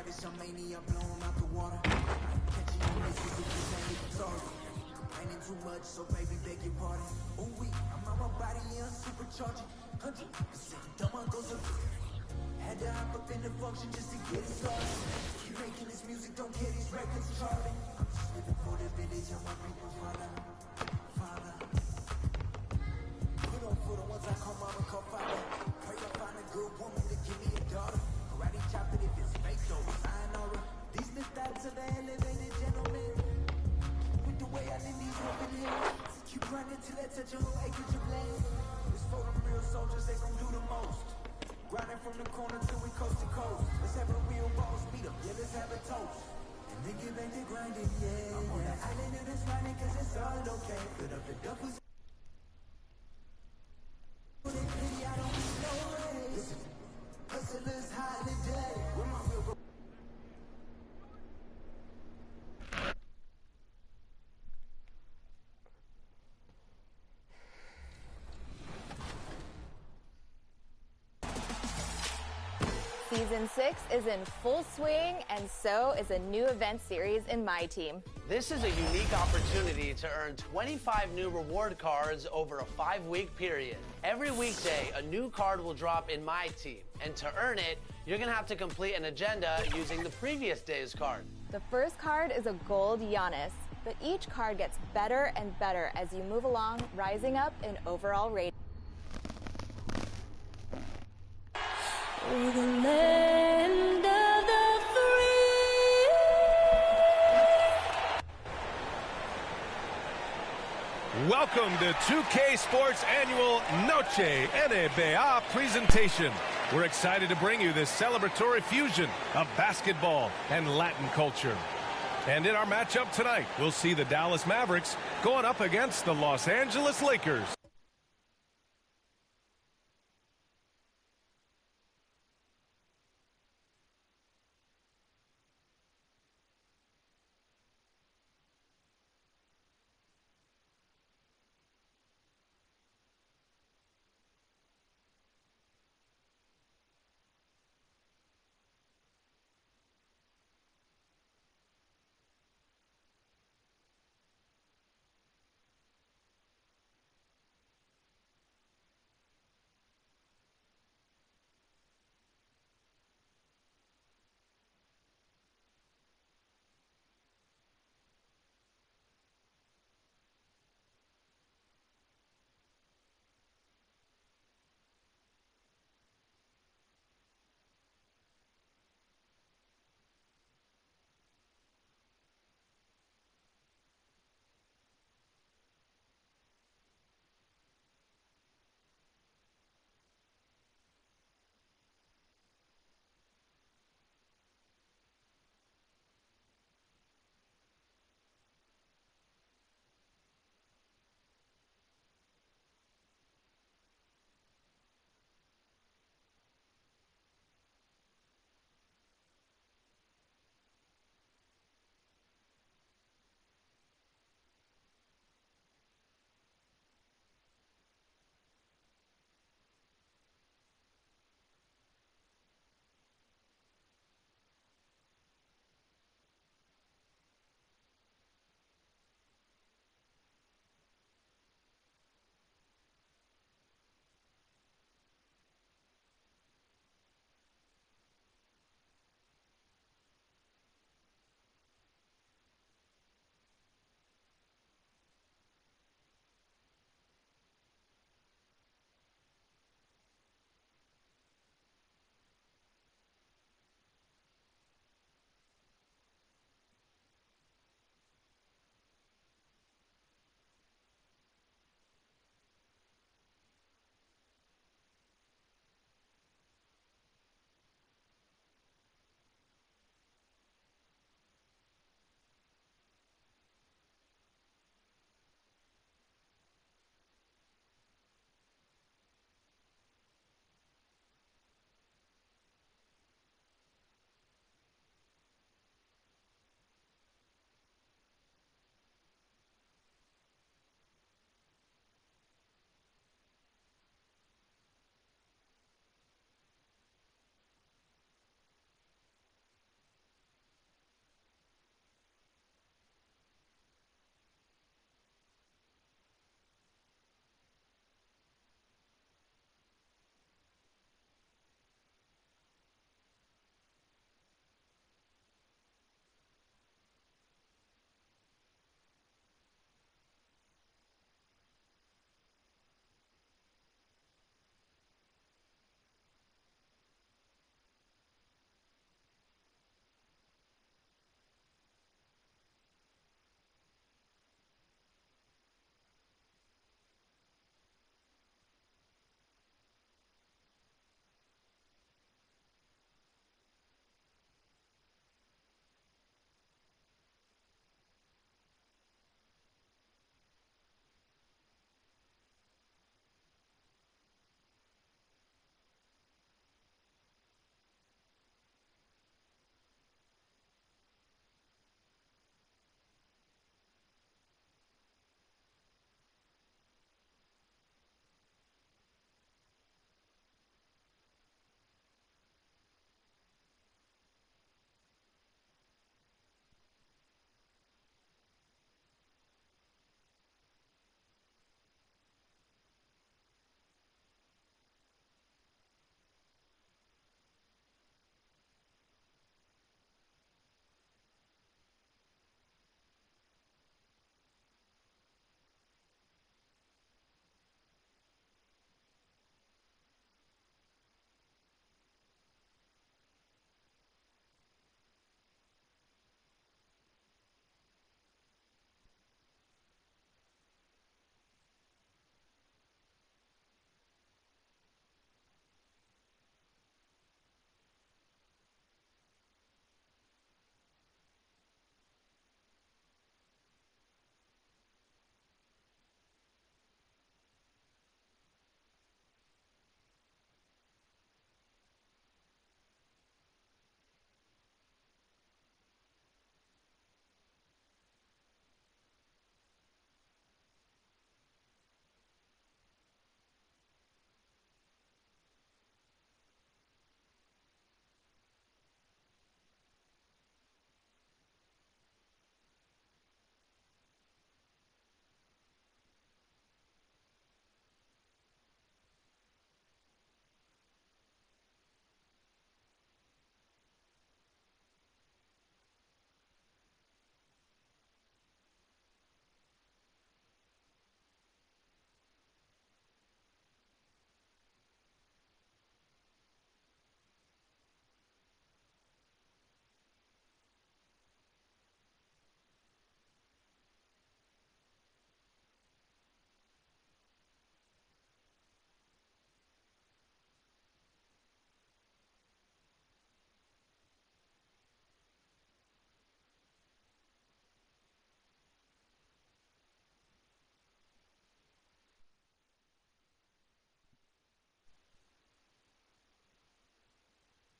artist, I'm mania, blowing out the water. Catching you misses if you ain't even sorry. Complaining too much, so baby, beg your pardon. Ooh, I'm on my body, yeah, I'm supercharging. 100%, dumb goes up. Had to hop up in the function just to get it started. Keep making this music, don't care these records charting. I'm just living for the village and my people follow. Put on for the ones I call mama, call father. Pray I find a good woman to give me a daughter. Karate chop it if it's fake though, sign aura. These mistakes are the elevated gentlemen. With the way I live these open hills. Keep running till I touch a whole acreage of land. It's for them real soldiers, they gon' do the most. Grinding from the corner till we coast to coast. Let's have a real boss meet up, yeah, let's have a toast. And then get back to grinding, yeah. I'm on the island of this riding cause it's all okay. Put up the duffers. I don't need no race. Hustlers holiday. Where my real bro. Season 6 is in full swing, and so is a new event series in My Team. This is a unique opportunity to earn 25 new reward cards over a 5-week period. Every weekday, a new card will drop in My Team, and to earn it, you're gonna have to complete an agenda using the previous day's card. The first card is a gold Giannis, but each card gets better and better as you move along, rising up in overall rating. Through the land of the free. Welcome to 2K Sports Annual Noche NBA presentation. We're excited to bring you this celebratory fusion of basketball and Latin culture. And in our matchup tonight, we'll see the Dallas Mavericks going up against the Los Angeles Lakers.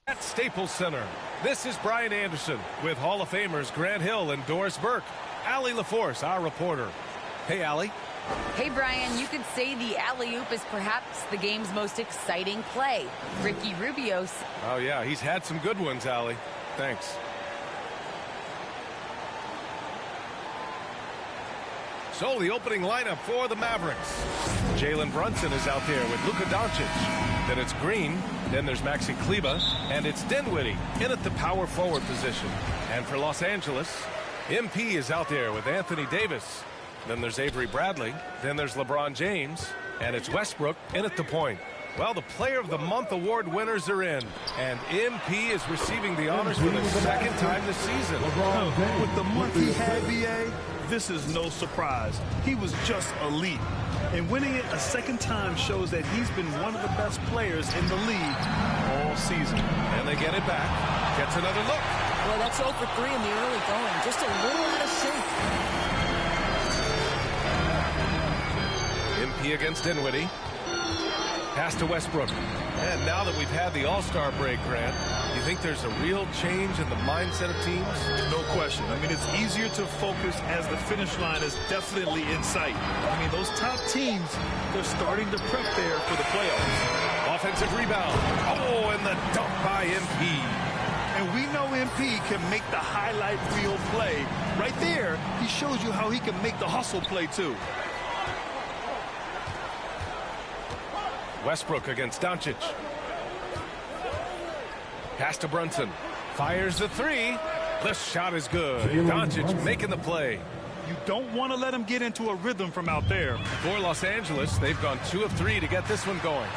At Staples Center, this is Brian Anderson with Hall of Famers Grant Hill and Doris Burke. Allie LaForce, our reporter. Hey, Allie. Hey, Brian, you could say the alley-oop is perhaps the game's most exciting play. Ricky Rubio's. Oh, yeah, he's had some good ones, Allie. Thanks. So, the opening lineup for the Mavericks. Jalen Brunson is out there with Luka Doncic. Then it's Green. Then there's Maxi Kleber. And it's Dinwiddie in at the power forward position. And for Los Angeles, MP is out there with Anthony Davis. Then there's Avery Bradley. Then there's LeBron James. And it's Westbrook in at the point. Well, the Player of the Month award winners are in. And MP is receiving the honors for the second time this season. With the month he had, BA, this is no surprise. He was just elite. And winning it a second time shows that he's been one of the best players in the league all season. And they get it back. Gets another look. Well, that's 0 for 3 in the early going. Just a little out of sync. MP against Dinwiddie. Pass to Westbrook. And now that we've had the All-Star break, Grant, you think there's a real change in the mindset of teams? No question. I mean, it's easier to focus as the finish line is definitely in sight. I mean, those top teams, they're starting to prep there for the playoffs. Offensive rebound. Oh, and the dunk by MP. And we know MP can make the highlight reel play. Right there, he shows you how he can make the hustle play, too. Westbrook against Doncic. Pass to Brunson. Fires the three. The shot is good. Doncic making the play. You don't want to let him get into a rhythm from out there. For Los Angeles, they've gone 2 of 3 to get this one going.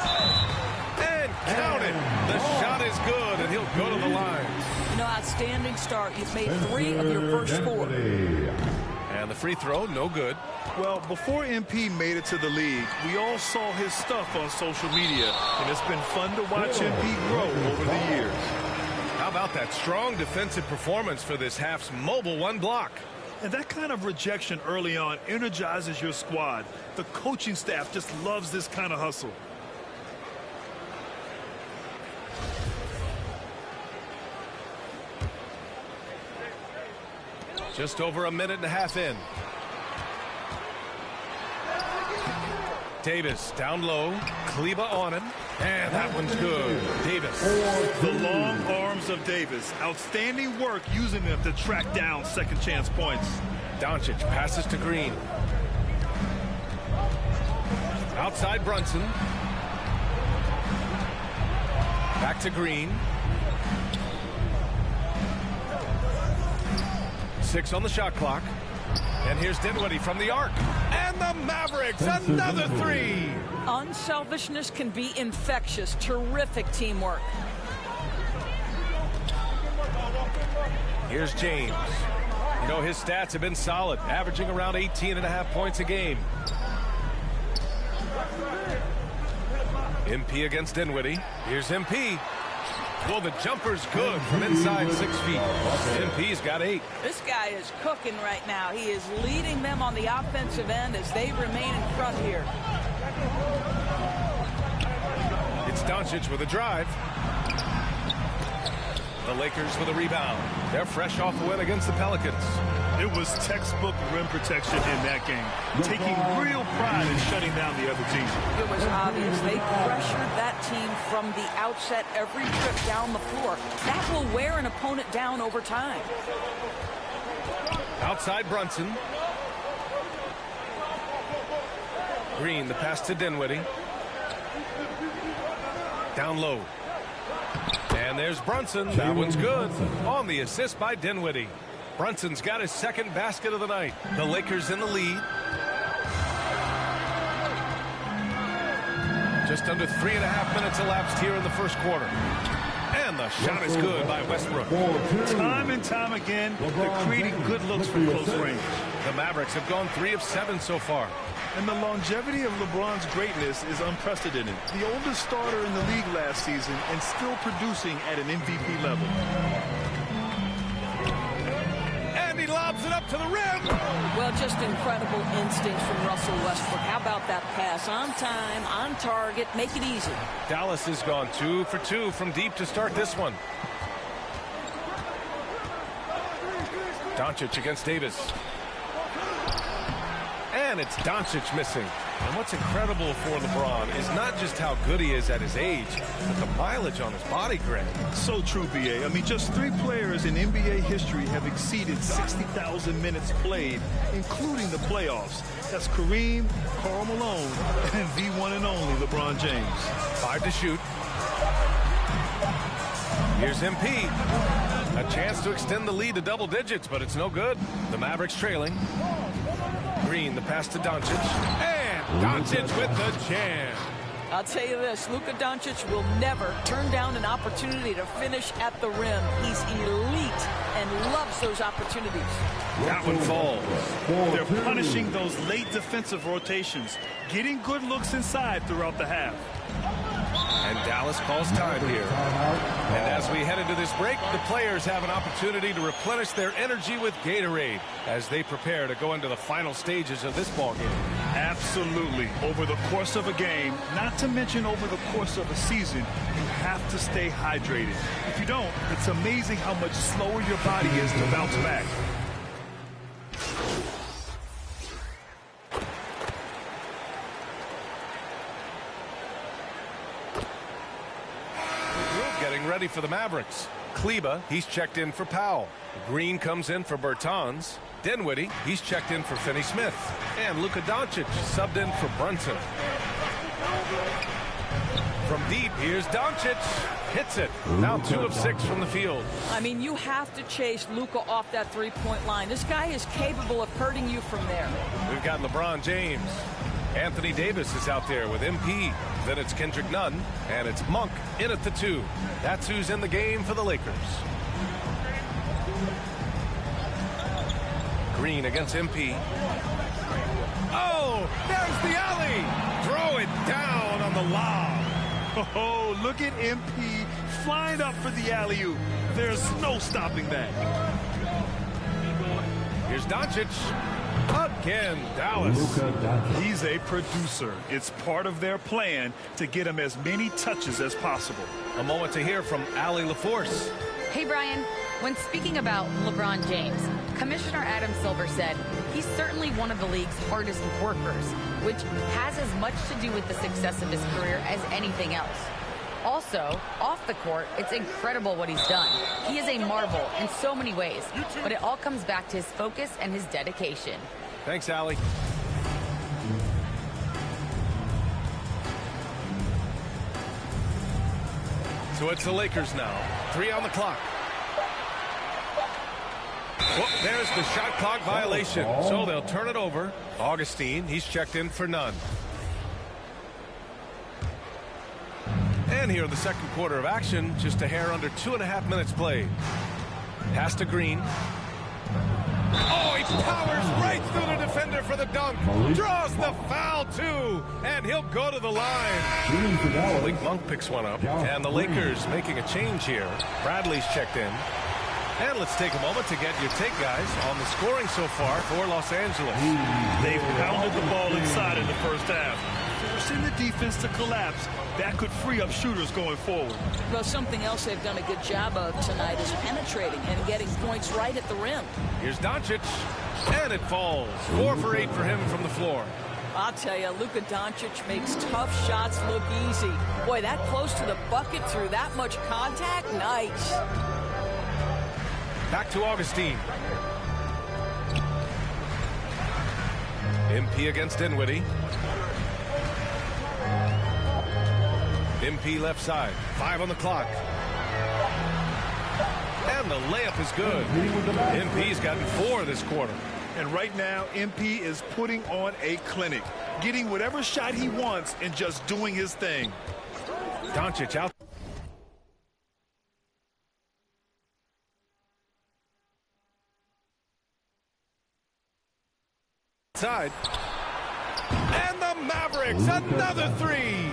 And count it. The shot is good, and he'll go to the line. You know, outstanding start. You've made 3 of your first 4. And the free throw, no good. Well, before MP made it to the league, we all saw his stuff on social media, and it's been fun to watch MP grow over the years. How about that strong defensive performance for this half's mobile 1 block? And that kind of rejection early on energizes your squad. The coaching staff just loves this kind of hustle. Just over a minute and a half in. Davis down low. Kleber on him. And that one's good. Davis. The long arms of Davis. Outstanding work using them to track down second chance points. Doncic passes to Green. Outside Brunson. Back to Green. 6 on the shot clock. And here's Dinwiddie from the arc. And the Mavericks, another 3. Unselfishness can be infectious. Terrific teamwork. Here's James. You know, his stats have been solid, averaging around 18.5 points a game. MP against Dinwiddie. Here's MP. Well, the jumper's good from inside 6 feet. MP's got 8. This guy is cooking right now. He is leading them on the offensive end as they remain in front here. It's Doncic with a drive. The Lakers with a rebound. They're fresh off a win against the Pelicans. It was textbook rim protection in that game, taking real pride in shutting down the other team. It was obvious. They pressured that team from the outset every trip down the floor. That will wear an opponent down over time. Outside Brunson. Green, the pass to Dinwiddie. Down low. And there's Brunson. That one's good. On the assist by Dinwiddie. Brunson's got his second basket of the night. The Lakers in the lead. Just under 3.5 minutes elapsed here in the first quarter. And the shot is good by Westbrook. Time and time again, they're creating good looks from close range. The Mavericks have gone 3 of 7 so far. And the longevity of LeBron's greatness is unprecedented. The oldest starter in the league last season and still producing at an MVP level. And he lobs it up to the rim. Well, just incredible instincts from Russell Westbrook. How about that pass? On time, on target, make it easy. Dallas has gone 2 for 2 from deep to start this one. Doncic against Davis. And it's Doncic missing. And what's incredible for LeBron is not just how good he is at his age, but the mileage on his body, Greg. So true, B.A. I mean, just 3 players in NBA history have exceeded 60,000 minutes played, including the playoffs. That's Kareem, Karl Malone, and the one and only LeBron James. 5 to shoot. Here's MP. A chance to extend the lead to double digits, but it's no good. The Mavericks trailing. Green, the pass to Doncic. And Doncic with the jam. I'll tell you this, Luka Doncic will never turn down an opportunity to finish at the rim. He's elite and loves those opportunities. That one falls. They're punishing those late defensive rotations, getting good looks inside throughout the half. And Dallas calls time here. And as we head into this break, the players have an opportunity to replenish their energy with Gatorade as they prepare to go into the final stages of this ballgame. Absolutely. Over the course of a game, not to mention over the course of a season, you have to stay hydrated. If you don't, it's amazing how much slower your body is to bounce back. Getting ready for the Mavericks. Kleba, he's checked in for Powell. Green comes in for Bertans. Dinwiddie, he's checked in for Finney-Smith. And Luka Doncic subbed in for Brunson. From deep, here's Doncic. Hits it. Now 2 of 6 from the field. I mean, you have to chase Luka off that three-point line. This guy is capable of hurting you from there. We've got LeBron James. Anthony Davis is out there with MP. Then it's Kendrick Nunn, and it's Monk in at the 2. That's who's in the game for the Lakers. Green against MP. Oh, there's the alley. Throw it down on the lob. Oh, look at MP flying up for the alley-oop. There's no stopping that. Here's Doncic. Again, Dallas. He's a producer. It's part of their plan to get him as many touches as possible. A moment to hear from Allie LaForce. Hey, Brian. When speaking about LeBron James, Commissioner Adam Silver said he's certainly one of the league's hardest workers, which has as much to do with the success of his career as anything else. Also, off the court, it's incredible what he's done. He is a marvel in so many ways, but it all comes back to his focus and his dedication. Thanks, Allie. So it's the Lakers now. 3 on the clock. Oh, there's the shot clock violation. So they'll turn it over. Augustine, he's checked in for Nunn. And here in the second quarter of action, just a hair under 2.5 minutes played. Pass to Green. Oh, he powers right through the defender for the dunk. Draws the foul, too. And he'll go to the line. Malik Monk picks one up. And the Lakers making a change here. Bradley's checked in. And let's take a moment to get your take, guys, on the scoring so far for Los Angeles. They've pounded the ball inside in the first half, forcing the defense to collapse. That could free up shooters going forward. Well, something else they've done a good job of tonight is penetrating and getting points right at the rim. Here's Doncic, and it falls. 4 for 8 for him from the floor. I'll tell you, Luka Doncic makes tough shots look easy. Boy, that close to the bucket through that much contact, nice. Back to Augustine. MP against Dinwiddie. MP left side. 5 on the clock. And the layup is good. MP's gotten 4 this quarter. And right now, MP is putting on a clinic, getting whatever shot he wants and just doing his thing. Doncic out. Side. And the Mavericks, another 3.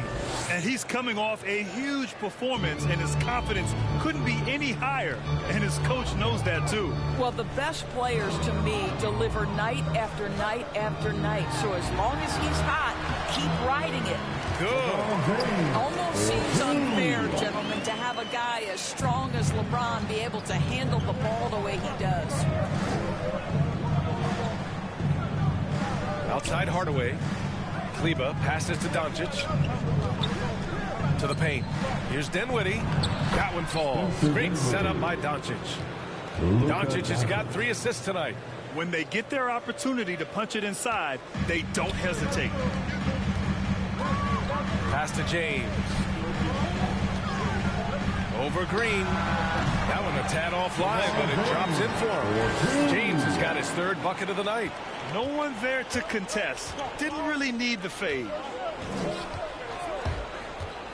And he's coming off a huge performance, and his confidence couldn't be any higher. And his coach knows that, too. Well, the best players, to me, deliver night after night after night. So as long as he's hot, keep riding it. Good. Almost seems unfair, gentlemen, to have a guy as strong as LeBron be able to handle the ball the way he does. Outside Hardaway. Kleba passes to Doncic. To the paint. Here's Dinwiddie. That one falls. Great setup by Doncic. Doncic has got 3 assists tonight. When they get their opportunity to punch it inside, they don't hesitate. Pass to James. Over Green. That one a tad offline, but it drops in for him. James has got his 3rd bucket of the night. No one there to contest. Didn't really need the fade.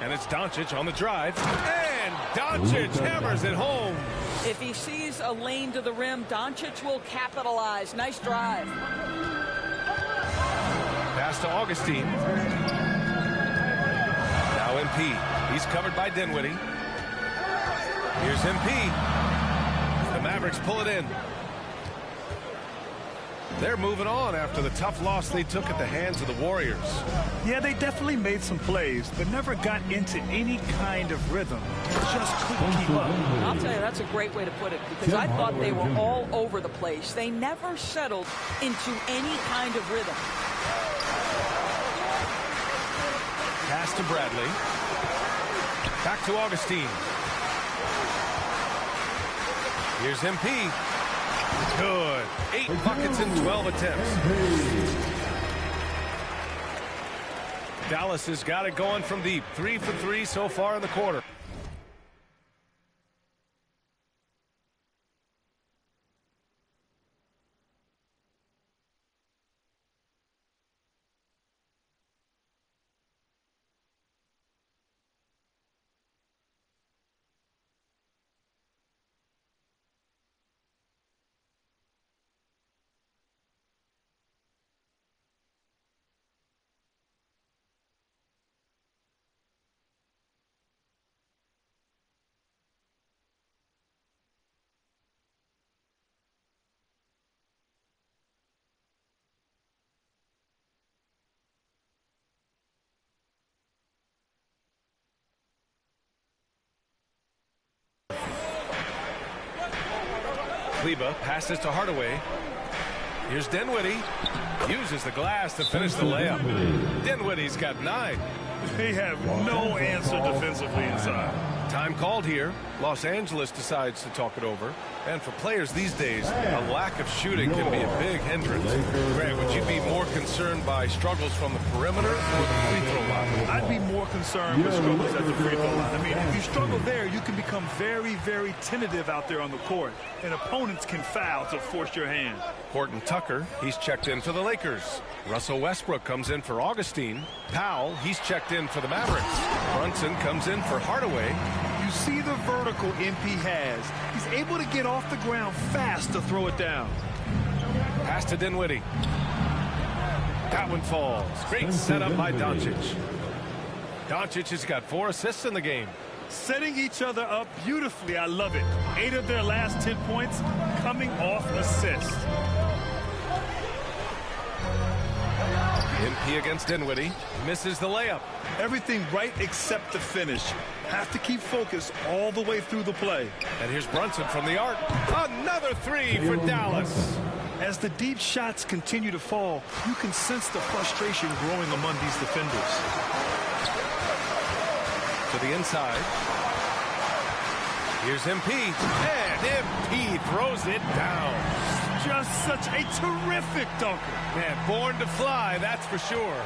And it's Doncic on the drive. And Doncic hammers it home. If he sees a lane to the rim, Doncic will capitalize. Nice drive. Pass to Augustine. Now MP. He's covered by Dinwiddie. Here's MP. The Mavericks pull it in. They're moving on after the tough loss they took at the hands of the Warriors. Yeah, they definitely made some plays, but never got into any kind of rhythm. Just couldn't keep up. I'll tell you, that's a great way to put it, because I thought they were all over the place. They never settled into any kind of rhythm. Pass to Bradley. Back to Augustine. Here's MP. Good. 8 buckets in 12 attempts. Dallas has got it going from deep. 3 for 3 so far in the quarter. Kleba passes to Hardaway. Here's Dinwiddie. Uses the glass to finish the layup. Dinwiddie's got 9. They have no answer defensively inside. Time called here. Los Angeles decides to talk it over. And for players these days, a lack of shooting can be a big hindrance. Grant, would you be more concerned by struggles from the perimeter or the free throw line? I'd be more concerned with struggles at the free throw line. I mean, if you struggle there, you can become very, very tentative out there on the court. And opponents can foul to force your hand. Horton Tucker, he's checked in for the Lakers. Russell Westbrook comes in for Augustine. Powell, he's checked in for the Mavericks. Brunson comes in for Hardaway. You see the vertical MP has. He's able to get off the ground fast to throw it down. Pass to Dinwiddie. That one falls. Great setup by Doncic. Doncic has got 4 assists in the game. Setting each other up beautifully. I love it. 8 of their last 10 points coming off assists. MP against Dinwiddie. Misses the layup. Everything right except the finish. Have to keep focused all the way through the play. And here's Brunson from the arc. Another 3 for Dallas. As the deep shots continue to fall, you can sense the frustration growing among these defenders. To the inside. Here's MP. And MP throws it down. Just such a terrific dunker. Man, born to fly, that's for sure.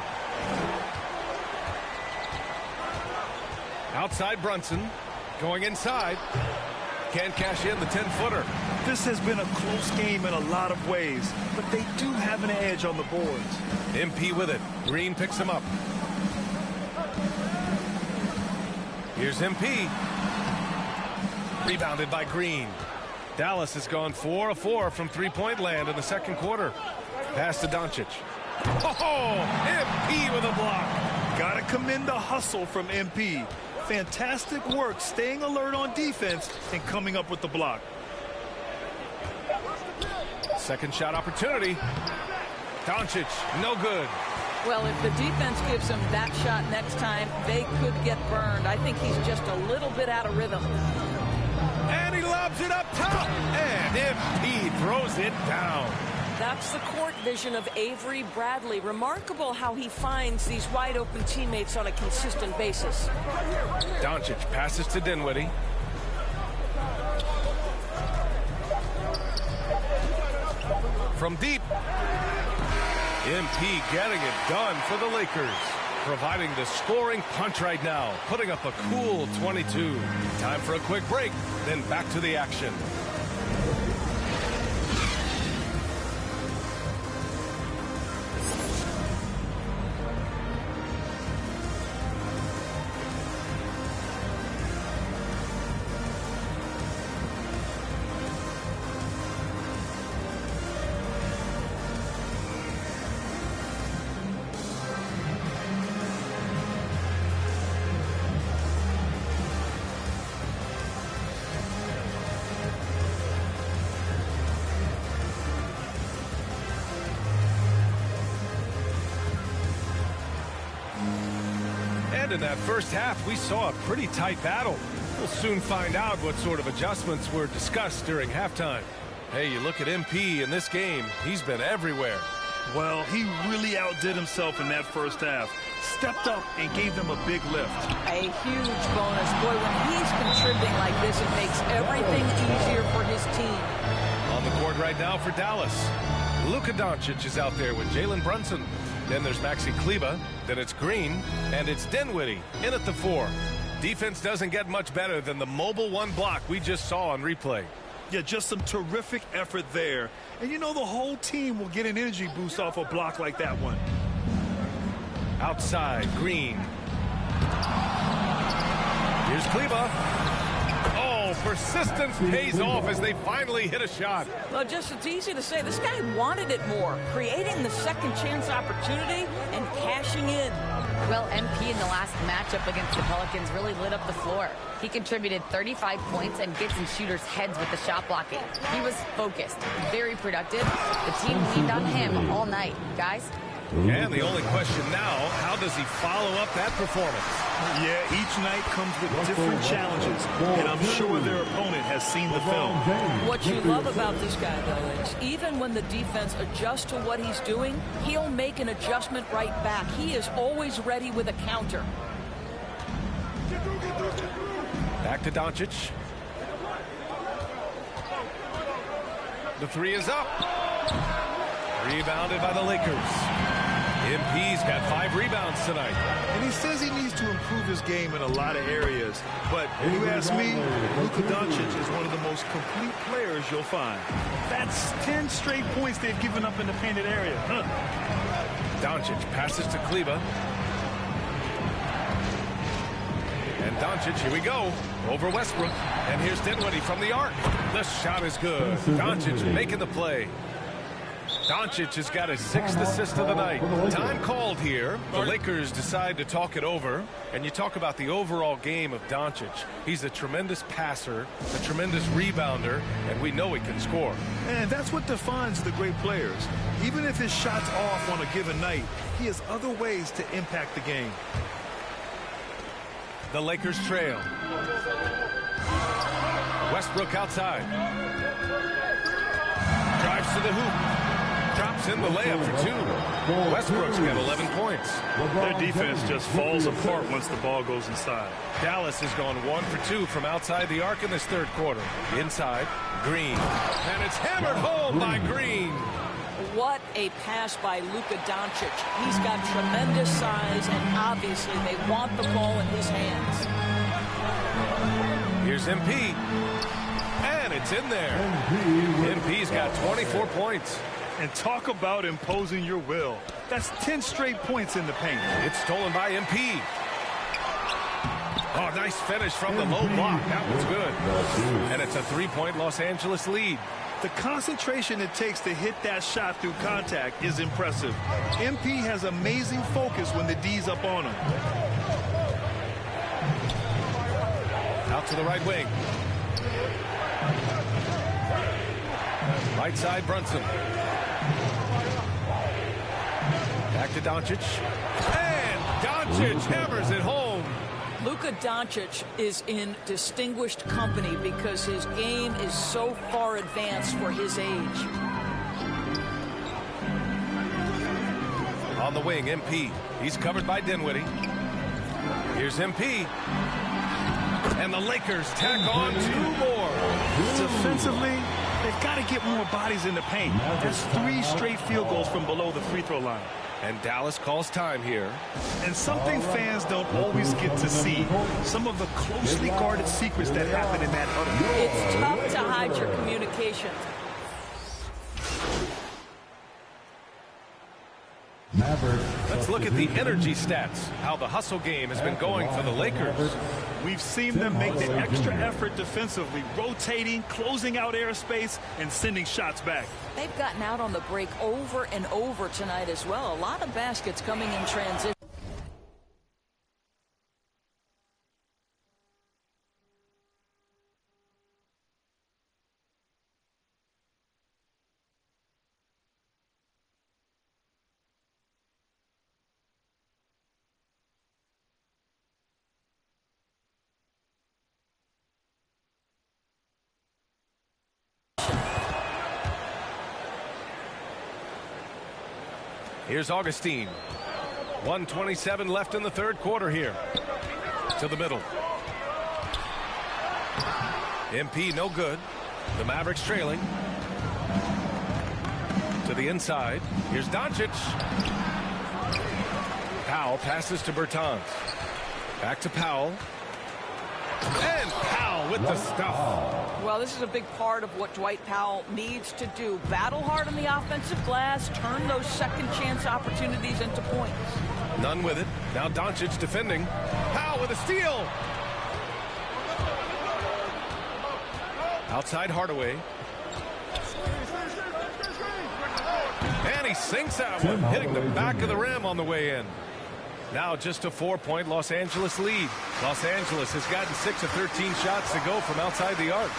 Outside Brunson. Going inside. Can't cash in the 10-footer. This has been a close game in a lot of ways, but they do have an edge on the boards. MP with it. Green picks him up. Here's MP. Rebounded by Green. Dallas has gone 4 of 4 from three-point land in the second quarter. Pass to Doncic. Oh, MP with a block. Gotta commend the hustle from MP. Fantastic work staying alert on defense and coming up with the block. Second shot opportunity. Doncic, no good. Well, if the defense gives him that shot next time, they could get burned. I think he's just a little bit out of rhythm. And he lobs it up top. And MP throws it down. That's the court vision of Avery Bradley. Remarkable how he finds these wide-open teammates on a consistent basis. Doncic passes to Dinwiddie. From deep. MP getting it done for the Lakers. Providing the scoring punch right now. Putting up a cool 22. Time for a quick break. Then back to the action. In that first half, we saw a pretty tight battle. We'll soon find out what sort of adjustments were discussed during halftime. Hey, you look at MP in this game, he's been everywhere. Well, he really outdid himself in that first half. Stepped up and gave them a big lift. A huge bonus. Boy, when he's contributing like this, it makes everything easier for his team. On the court right now for Dallas. Luka Doncic is out there with Jalen Brunson. Then there's Maxi Kleber, then it's Green, and it's Dinwiddie in at the 4. Defense doesn't get much better than the mobile one block we just saw on replay. Yeah, just some terrific effort there. And you know the whole team will get an energy boost off a block like that one. Outside, Green. Here's Kleber. Oh, persistence pays off as they finally hit a shot. Well, just it's easy to say. This guy wanted it more, creating the second chance opportunity and cashing in. Well, MP in the last matchup against the Pelicans really lit up the floor. He contributed 35 points and gets in shooters' heads with the shot blocking. He was focused, very productive. The team leaned on him all night. Guys? And the only question now, how does he follow up that performance? Yeah, each night comes with different challenges, and I'm sure their opponent has seen the film. What you love about this guy, though, is even when the defense adjusts to what he's doing, he'll make an adjustment right back. He is always ready with a counter. Back to Doncic. The 3 is up. Rebounded by the Lakers. MP's got 5 rebounds tonight. And he says he needs to improve his game in a lot of areas. But if you ask me, Luka Doncic is one of the most complete players you'll find. That's 10 straight points they've given up in the painted area. Doncic passes to Kleber. And Doncic, here we go, over Westbrook. And here's Dinwiddie from the arc. The shot is good. Doncic making the play. Doncic has got his 6th assist of the night. Time called here. The Lakers decide to talk it over. And you talk about the overall game of Doncic. He's a tremendous passer, a tremendous rebounder, and we know he can score. And that's what defines the great players. Even if his shot's off on a given night, he has other ways to impact the game. The Lakers trail. Westbrook outside. Drives to the hoop. Drops in the layup for 2. Westbrook's got 11 points. Their defense just falls apart once the ball goes inside. Dallas has gone 1 for 2 from outside the arc in this third quarter. Inside, Green. And it's hammered home by Green. What a pass by Luka Doncic. He's got tremendous size, and obviously they want the ball in his hands. Here's MP. And it's in there. MP's got 24 points. And talk about imposing your will. That's 10 straight points in the paint. It's stolen by MP. Oh, nice finish from the low block. That was good. And it's a 3-point Los Angeles lead. The concentration it takes to hit that shot through contact is impressive. MP has amazing focus when the D's up on him. Out to the right wing. Right side, Brunson. Back to Doncic. And Doncic hammers it home. Luka Doncic is in distinguished company because his game is so far advanced for his age. On the wing, MP. He's covered by Dinwiddie. Here's MP. And the Lakers tack on 2 more. Defensively, they've got to get more bodies in the paint. That's 3 straight field goals from below the free throw line. And Dallas calls time here. And something fans don't always get to see. Some of the closely guarded secrets that happen in that huddle. It's tough to hide your communication. Let's look at the energy stats, how the hustle game has been going for the Lakers. We've seen them make the extra effort defensively, rotating, closing out airspace, and sending shots back. They've gotten out on the break over and over tonight as well. A lot of baskets coming in transition. Here's Augustine. 1:27 left in the third quarter here. To the middle. MP no good. The Mavericks trailing. To the inside. Here's Doncic. Powell passes to Bertans. Back to Powell. And Powell with the stuff. Well, this is a big part of what Dwight Powell needs to do. Battle hard on the offensive glass, turn those second chance opportunities into points. None with it. Now Doncic defending. Powell with a steal. Outside Hardaway. And he sinks that one, hitting the back of the rim on the way in. Now just a 4-point Los Angeles lead. Los Angeles has gotten 6 of 13 shots to go from outside the arc.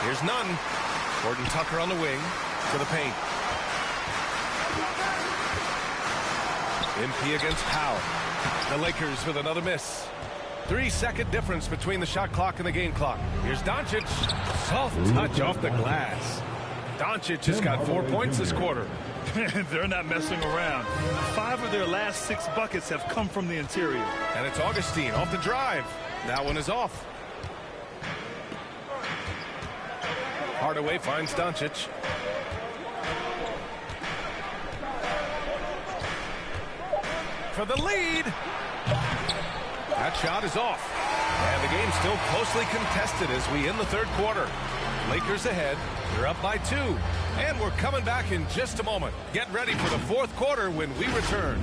Here's none. Gordon Tucker on the wing to the paint. MP against Powell. The Lakers with another miss. 3-second difference between the shot clock and the game clock. Here's Doncic. Soft touch off the glass. Doncic has got 4 points this quarter. They're not messing around. 5 of their last 6 buckets have come from the interior. And it's Augustine off the drive. That one is off. Hardaway finds Doncic. For the lead. That shot is off. And the game's still closely contested as we end the third quarter. Lakers ahead. They're up by 2. And we're coming back in just a moment. Get ready for the fourth quarter when we return.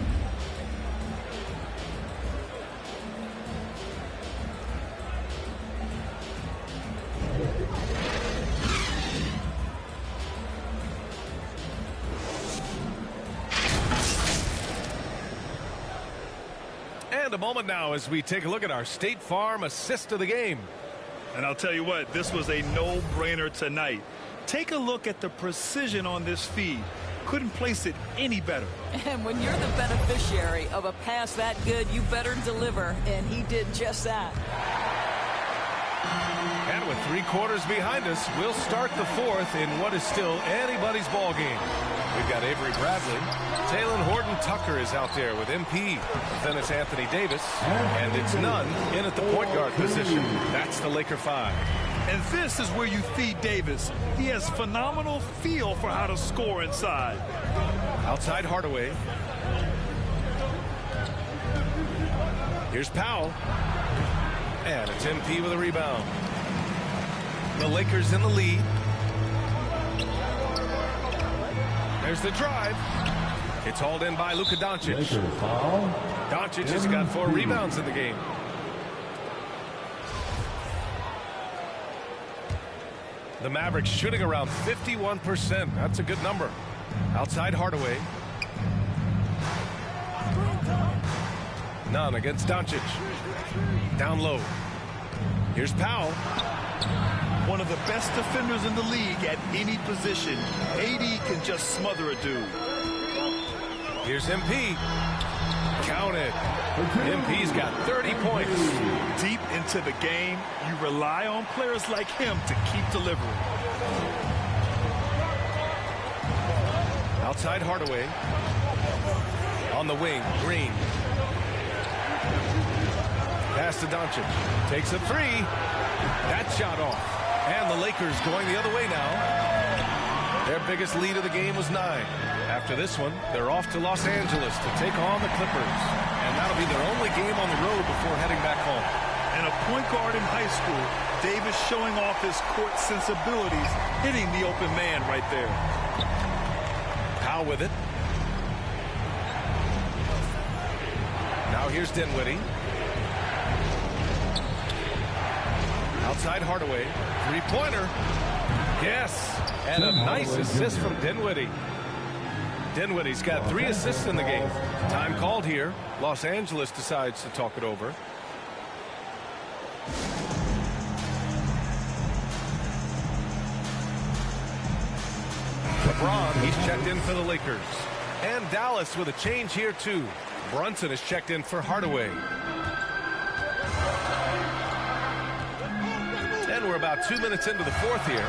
And a moment now as we take a look at our State Farm assist of the game. And I'll tell you what, this was a no-brainer tonight. Take a look at the precision on this feed. Couldn't place it any better. And when you're the beneficiary of a pass that good, you better deliver, and he did just that. And with 3 quarters behind us, we'll start the fourth in what is still anybody's ball game. We've got Avery Bradley. Taylor Horton Tucker is out there with MP. Then it's Anthony Davis. And it's Nunn in at the point guard position. That's the Laker 5. And this is where you feed Davis. He has phenomenal feel for how to score inside. Outside Hardaway. Here's Powell. And it's MP with a rebound. The Lakers in the lead. There's the drive. It's hauled in by Luka Doncic. Doncic has got 4 rebounds in the game. The Mavericks shooting around 51%. That's a good number. Outside Hardaway. None against Doncic. Down low. Here's Powell. One of the best defenders in the league at any position. AD can just smother a dude. Here's MP. Count it. MP's got 30 points. Deep into the game, you rely on players like him to keep delivering. Outside Hardaway. On the wing, Green. Pass to Doncic. Takes a three. That shot off. And the Lakers going the other way now. Their biggest lead of the game was 9. After this one, they're off to Los Angeles to take on the Clippers. And that'll be their only game on the road before heading back home. And a point guard in high school, Davis showing off his court sensibilities, hitting the open man right there. Powell with it. Now here's Dinwiddie. Outside Hardaway. Three-pointer. Yes. And a nice assist from Dinwiddie. Dinwiddie's got 3 assists in the game. Time called here. Los Angeles decides to talk it over. LeBron, he's checked in for the Lakers. And Dallas with a change here, too. Brunson is checked in for Hardaway. And we're about 2 minutes into the fourth here.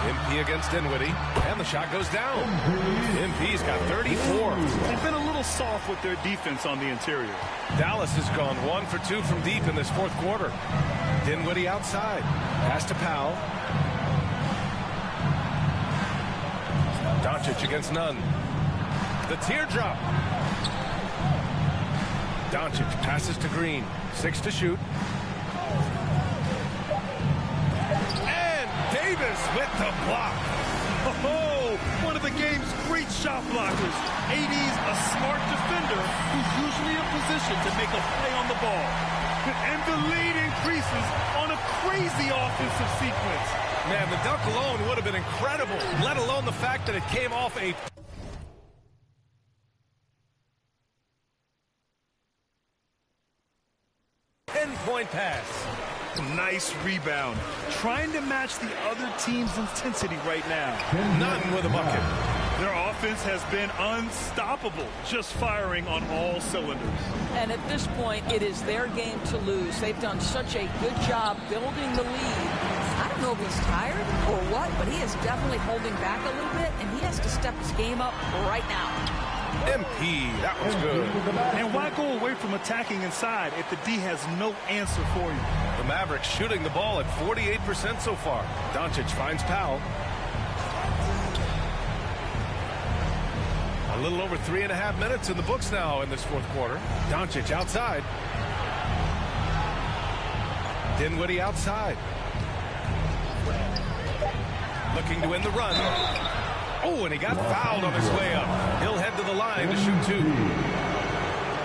MP against Dinwiddie, and the shot goes down. MP's got 34. They've been a little soft with their defense on the interior. Dallas has gone 1 for 2 from deep in this fourth quarter. Dinwiddie outside. Pass to Powell. Doncic against Nunn. The teardrop. Doncic passes to Green. 6 to shoot. And Davis with the block. Oh, one of the game's great shot blockers. AD's a smart defender who's usually in position to make a play on the ball. And the lead increases on a crazy offensive sequence. Man, the dunk alone would have been incredible, let alone the fact that it came off a... point pass. Nice rebound. Trying to match the other team's intensity right now. Nunn with a bucket. Their offense has been unstoppable, just firing on all cylinders. And at this point, it is their game to lose. They've done such a good job building the lead. I don't know if he's tired or what, but he is definitely holding back a little bit, and he has to step his game up right now. MP, that was good. And why go away from attacking inside if the D has no answer for you? The Mavericks shooting the ball at 48% so far. Doncic finds Powell. A little over 3.5 minutes in the books now in this fourth quarter. Doncic outside. Dinwiddie outside. Looking to win the run. Oh, and he got fouled on his way up. He'll head to the line to shoot 2.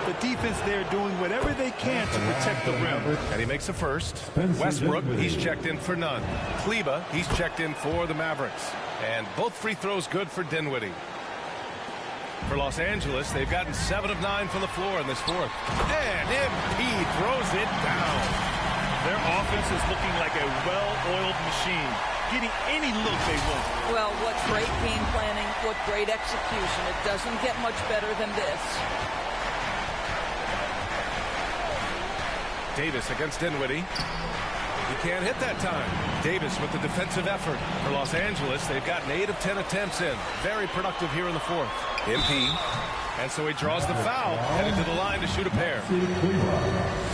The defense there doing whatever they can to protect the rim. And he makes a first. Westbrook, he's checked in for Nunn. Kleba, he's checked in for the Mavericks. And both free throws good for Dinwiddie. For Los Angeles, they've gotten 7 of 9 from the floor in this fourth. And MP throws it down. Their offense is looking like a well-oiled machine, getting any look they want. Well, what great game planning, what great execution. It doesn't get much better than this. Davis against Dinwiddie. He can't hit that time. Davis with the defensive effort. For Los Angeles, they've gotten 8 of 10 attempts in. Very productive here in the fourth. MP. And so he draws the foul, heading to the line to shoot a pair.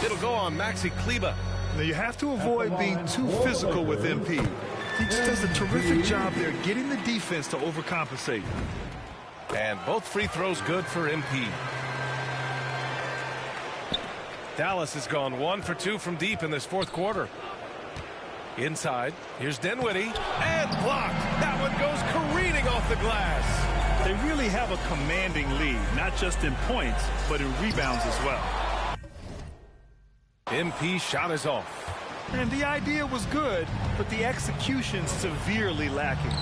It'll go on Maxi Kleba. Now you have to avoid being too physical with MP. He just does a terrific job there getting the defense to overcompensate. And both free throws good for MP. Dallas has gone 1 for 2 from deep in this fourth quarter. Inside, here's Dinwiddie, and blocked. That one goes careening off the glass. They really have a commanding lead, not just in points, but in rebounds as well. MP shot is off. And the idea was good, but the execution severely lacking.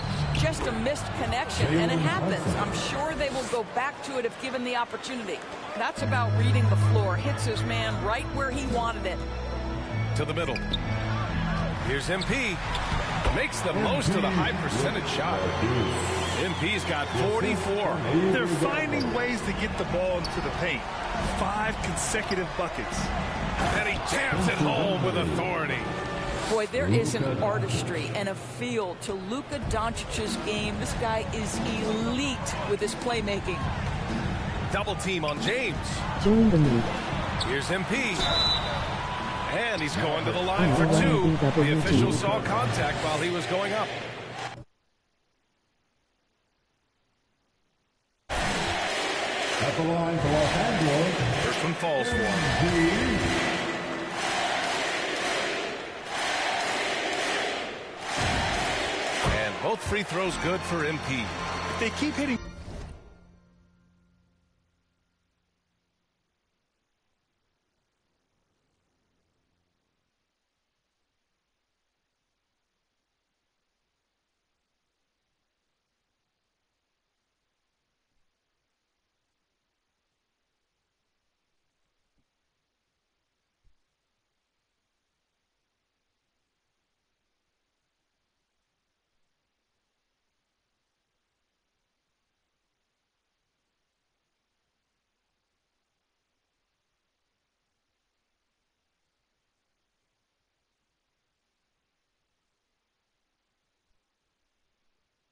Just a missed connection, and it happens. I'm sure they will go back to it if given the opportunity. That's about reading the floor. Hits his man right where he wanted it. To the middle. Here's MP. Makes the most of the high percentage shot. MP's got 44. They're finding ways to get the ball into the paint. 5 consecutive buckets. And he jams it home with authority. Boy, there is an artistry and a feel to Luka Doncic's game. This guy is elite with his playmaking. Double team on James. Here's MP. And he's going to the line for 2. The official saw contact while he was going up. At the line for Los Angeles. First one falls for him. And both free throws good for MP. They keep hitting.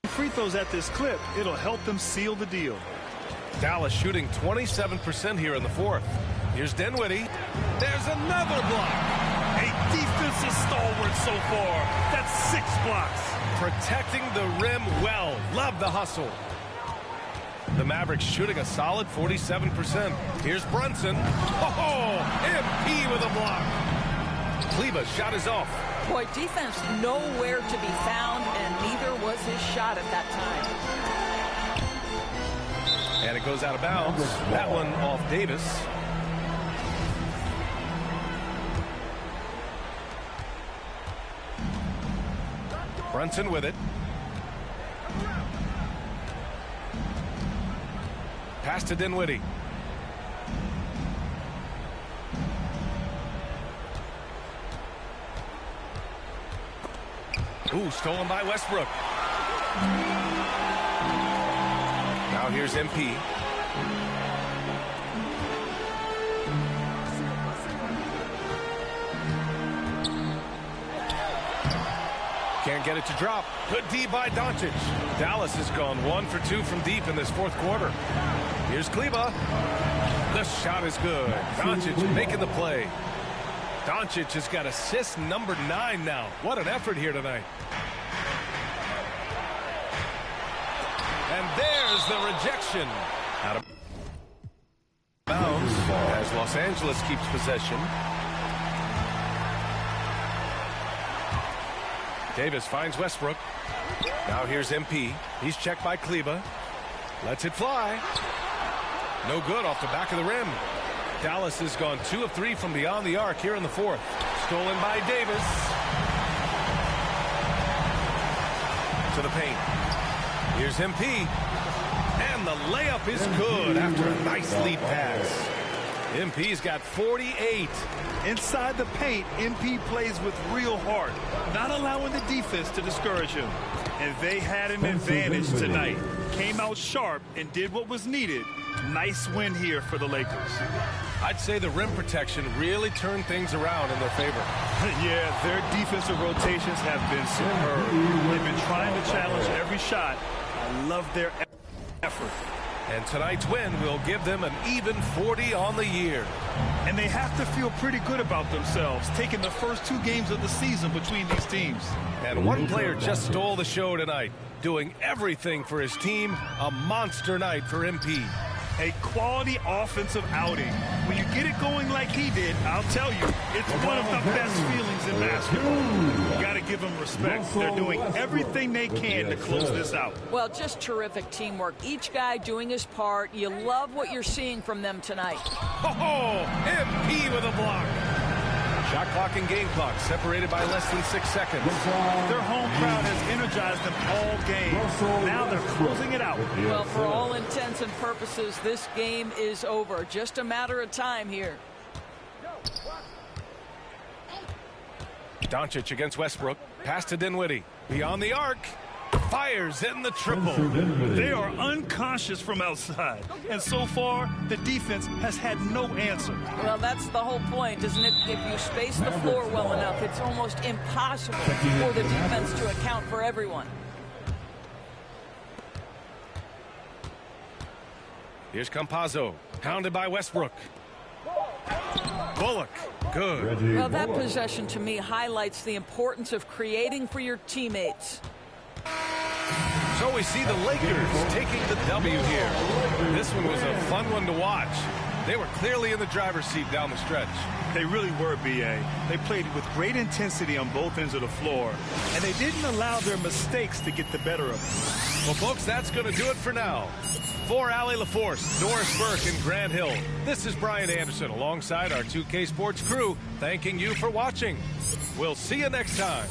Free throws at this clip, it'll help them seal the deal. Dallas shooting 27% here in the 4th. Here's Dinwiddie. There's another block. A defensive stalwart so far. That's 6 blocks. Protecting the rim well. Love the hustle. The Mavericks shooting a solid 47%. Here's Brunson. Oh, MP with a block. Kleber's shot is off. Boy, defense nowhere to be found, and neither was his shot at that time. And it goes out of bounds. That one off Davis. Brunson with it. Pass to Dinwiddie. Ooh, stolen by Westbrook. Now here's MP. Can't get it to drop. Good D by Doncic. Dallas has gone 1 for 2 from deep in this 4th quarter. Here's Kleber. The shot is good. Doncic making the play. Doncic has got assist number 9 now. What an effort here tonight. And there's the rejection. Out of bounds as Los Angeles keeps possession. Davis finds Westbrook. Now here's MP. He's checked by Kleber. Lets it fly. No good off the back of the rim. Dallas has gone 2 of 3 from beyond the arc here in the 4th. Stolen by Davis. To the paint. Here's MP. And the layup is good after a nice lead pass. MP's got 48. Inside the paint, MP plays with real heart, not allowing the defense to discourage him. And they had an advantage tonight. Came out sharp and did what was needed. Nice win here for the Lakers. I'd say the rim protection really turned things around in their favor. Yeah, their defensive rotations have been superb. They've been trying to challenge every shot. I love their effort. And tonight's win will give them an even 40 on the year. And they have to feel pretty good about themselves, taking the first 2 games of the season between these teams. And one player just stole the show tonight, doing everything for his team. A monster night for MP. A quality offensive outing. When you get it going like he did, I'll tell you, it's one of the best feelings in basketball. You got to give them respect. They're doing everything they can to close this out. Well, just terrific teamwork. Each guy doing his part. You love what you're seeing from them tonight. Oh, MP with a block. Shot clock and game clock separated by less than 6 seconds. Their home crowd has energized them all game. Now they're closing it out. Well, for all intents and purposes, this game is over. Just a matter of time here. Doncic against Westbrook. Pass to Dinwiddie. Beyond the arc. Fires in the triple. They are unconscious from outside. And so far, the defense has had no answer. Well, that's the whole point, isn't it? If you space the floor well enough, it's almost impossible for the defense to account for everyone. Here's Campazzo. Pounded by Westbrook. Bullock. Good. Well, that possession to me highlights the importance of creating for your teammates. So we see the Lakers taking the W here. This one was a fun one to watch. They were clearly in the driver's seat down the stretch. They really were, B.A. They played with great intensity on both ends of the floor, and they didn't allow their mistakes to get the better of them. Well, folks, that's going to do it for now. For Allie LaForce, Doris Burke, and Grant Hill, this is Brian Anderson alongside our 2K Sports crew, thanking you for watching. We'll see you next time.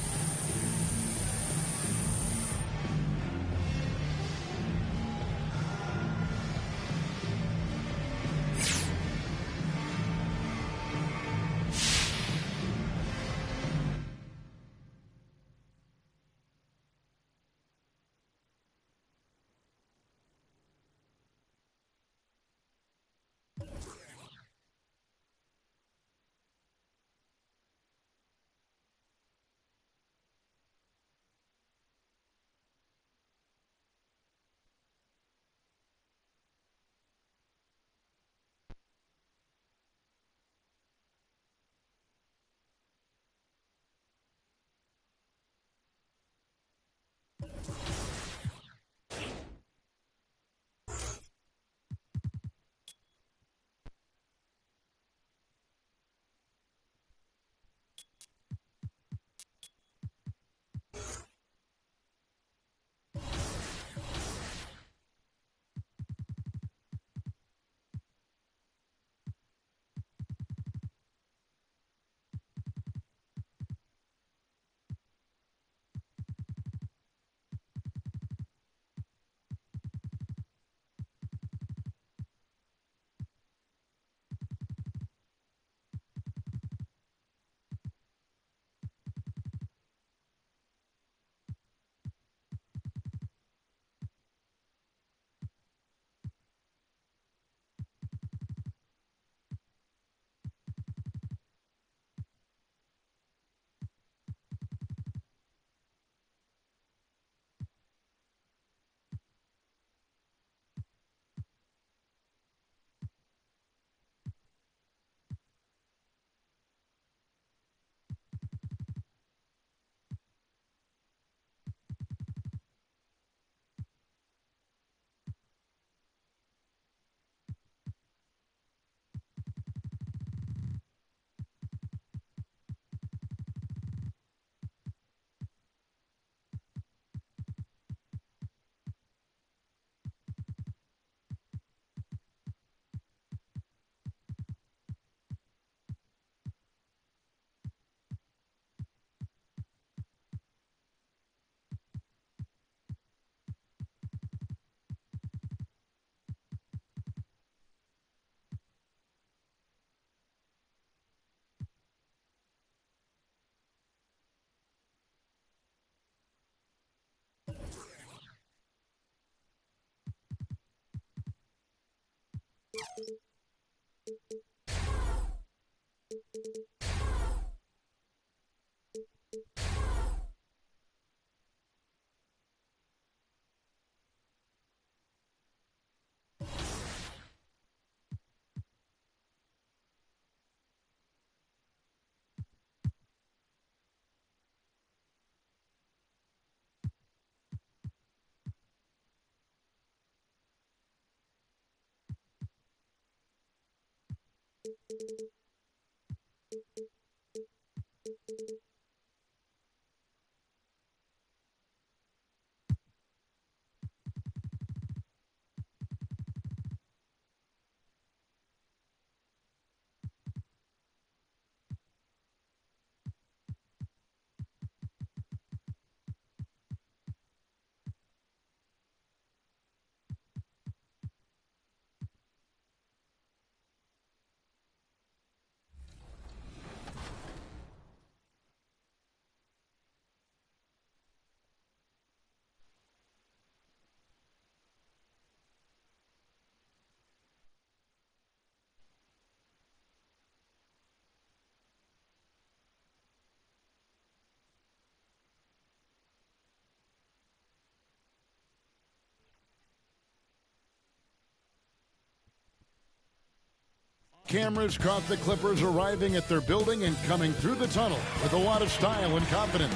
cameras caught the Clippers arriving at their building and coming through the tunnel with a lot of style and confidence.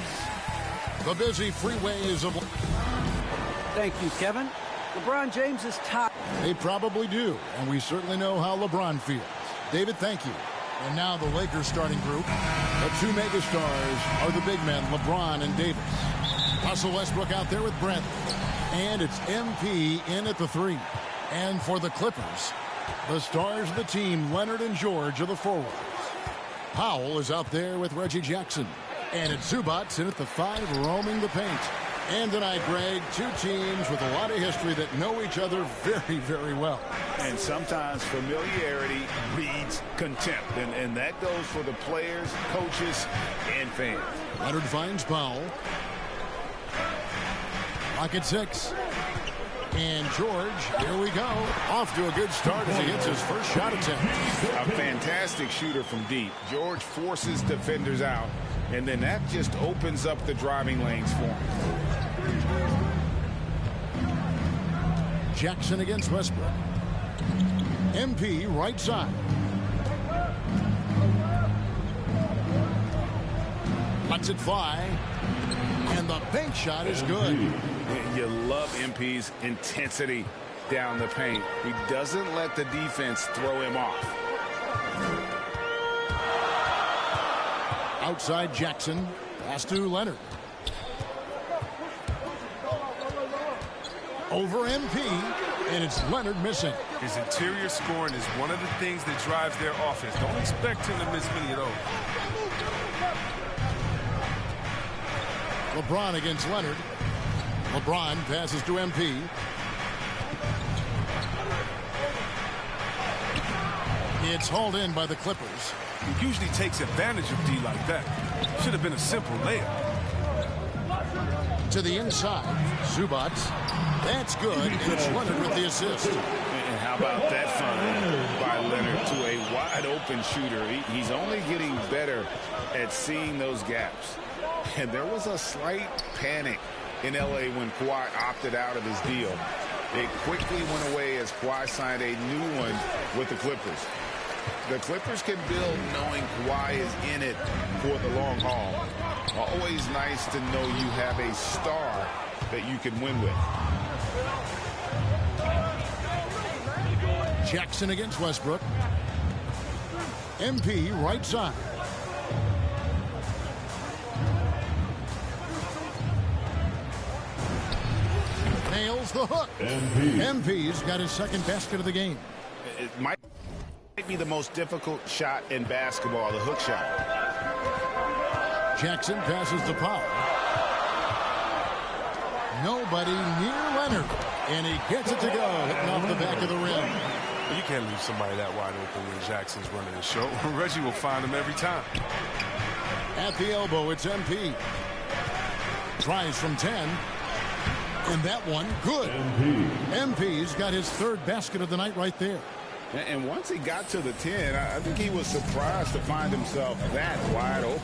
The busy freeways of... Thank you, Kevin. LeBron James is top. They probably do, and we certainly know how LeBron feels. David, thank you. And now the Lakers starting group. The two megastars are the big men, LeBron and Davis. Russell Westbrook out there with Brent. And it's MP in at the 3. And for the Clippers, the stars of the team, Leonard and George, are the forwards. Powell is out there with Reggie Jackson. And it's Zubac in at the 5, roaming the paint. And tonight, Greg, two teams with a lot of history that know each other very, very well. And sometimes familiarity breeds contempt. And that goes for the players, coaches, and fans. Leonard finds Powell. Pocket 6. And George, here we go. Off to a good start as he hits his first shot attempt. A fantastic shooter from deep. George forces defenders out, and then that just opens up the driving lanes for him. Jackson against Westbrook. MP right side. Lets it fly. And the bank shot is good. You love MP's intensity down the paint. He doesn't let the defense throw him off. Outside Jackson. Pass to Leonard. Over MP, and it's Leonard missing. His interior scoring is one of the things that drives their offense. Don't expect him to miss many of those. LeBron against Leonard. LeBron passes to MP. It's hauled in by the Clippers. He usually takes advantage of D like that. Should have been a simple layup. To the inside, Zubac. That's good, and it's Leonard with the assist. And how about that find by Leonard to a wide-open shooter? He's only getting better at seeing those gaps. And there was a slight panic in L.A. when Kawhi opted out of his deal. It quickly went away as Kawhi signed a new one with the Clippers. The Clippers can build knowing Kawhi is in it for the long haul. Always nice to know you have a star that you can win with. Jackson against Westbrook. MP right side. Nails the hook. MP's got his second basket of the game. It might be the most difficult shot in basketball, the hook shot. Jackson passes to Powell. Nobody near Leonard. And he gets it to go, hitting off the back of the rim. You can't leave somebody that wide open when Jackson's running the show. Reggie will find him every time. At the elbow, it's MP. Tries from 10. And that one, good. MP's got his third basket of the night right there. And once he got to the 10, I think he was surprised to find himself that wide open.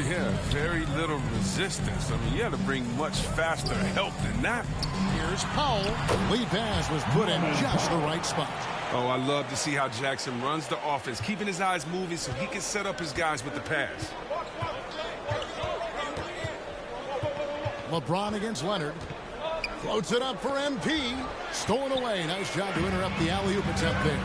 Yeah, very little resistance. I mean, you had to bring much faster help than that. Here's Powell. Lead pass was put in just the right spot. Oh, I love to see how Jackson runs the offense, keeping his eyes moving so he can set up his guys with the pass. LeBron against Leonard. Floats it up for MP. Stolen away. Nice job to interrupt the alley-oop attempt there.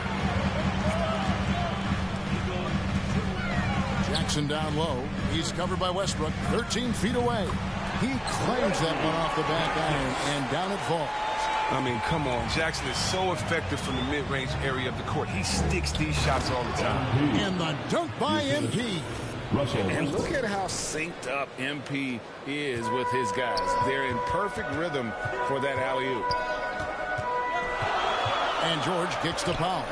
Jackson down low. He's covered by Westbrook. 13 feet away. He claims that one off the back iron, and down it falls. I mean, come on. Jackson is so effective from the mid-range area of the court. He sticks these shots all the time. And the dunk by MP. And look at how synced up MP is with his guys. They're in perfect rhythm for that alley-oop. And George kicks to Powell.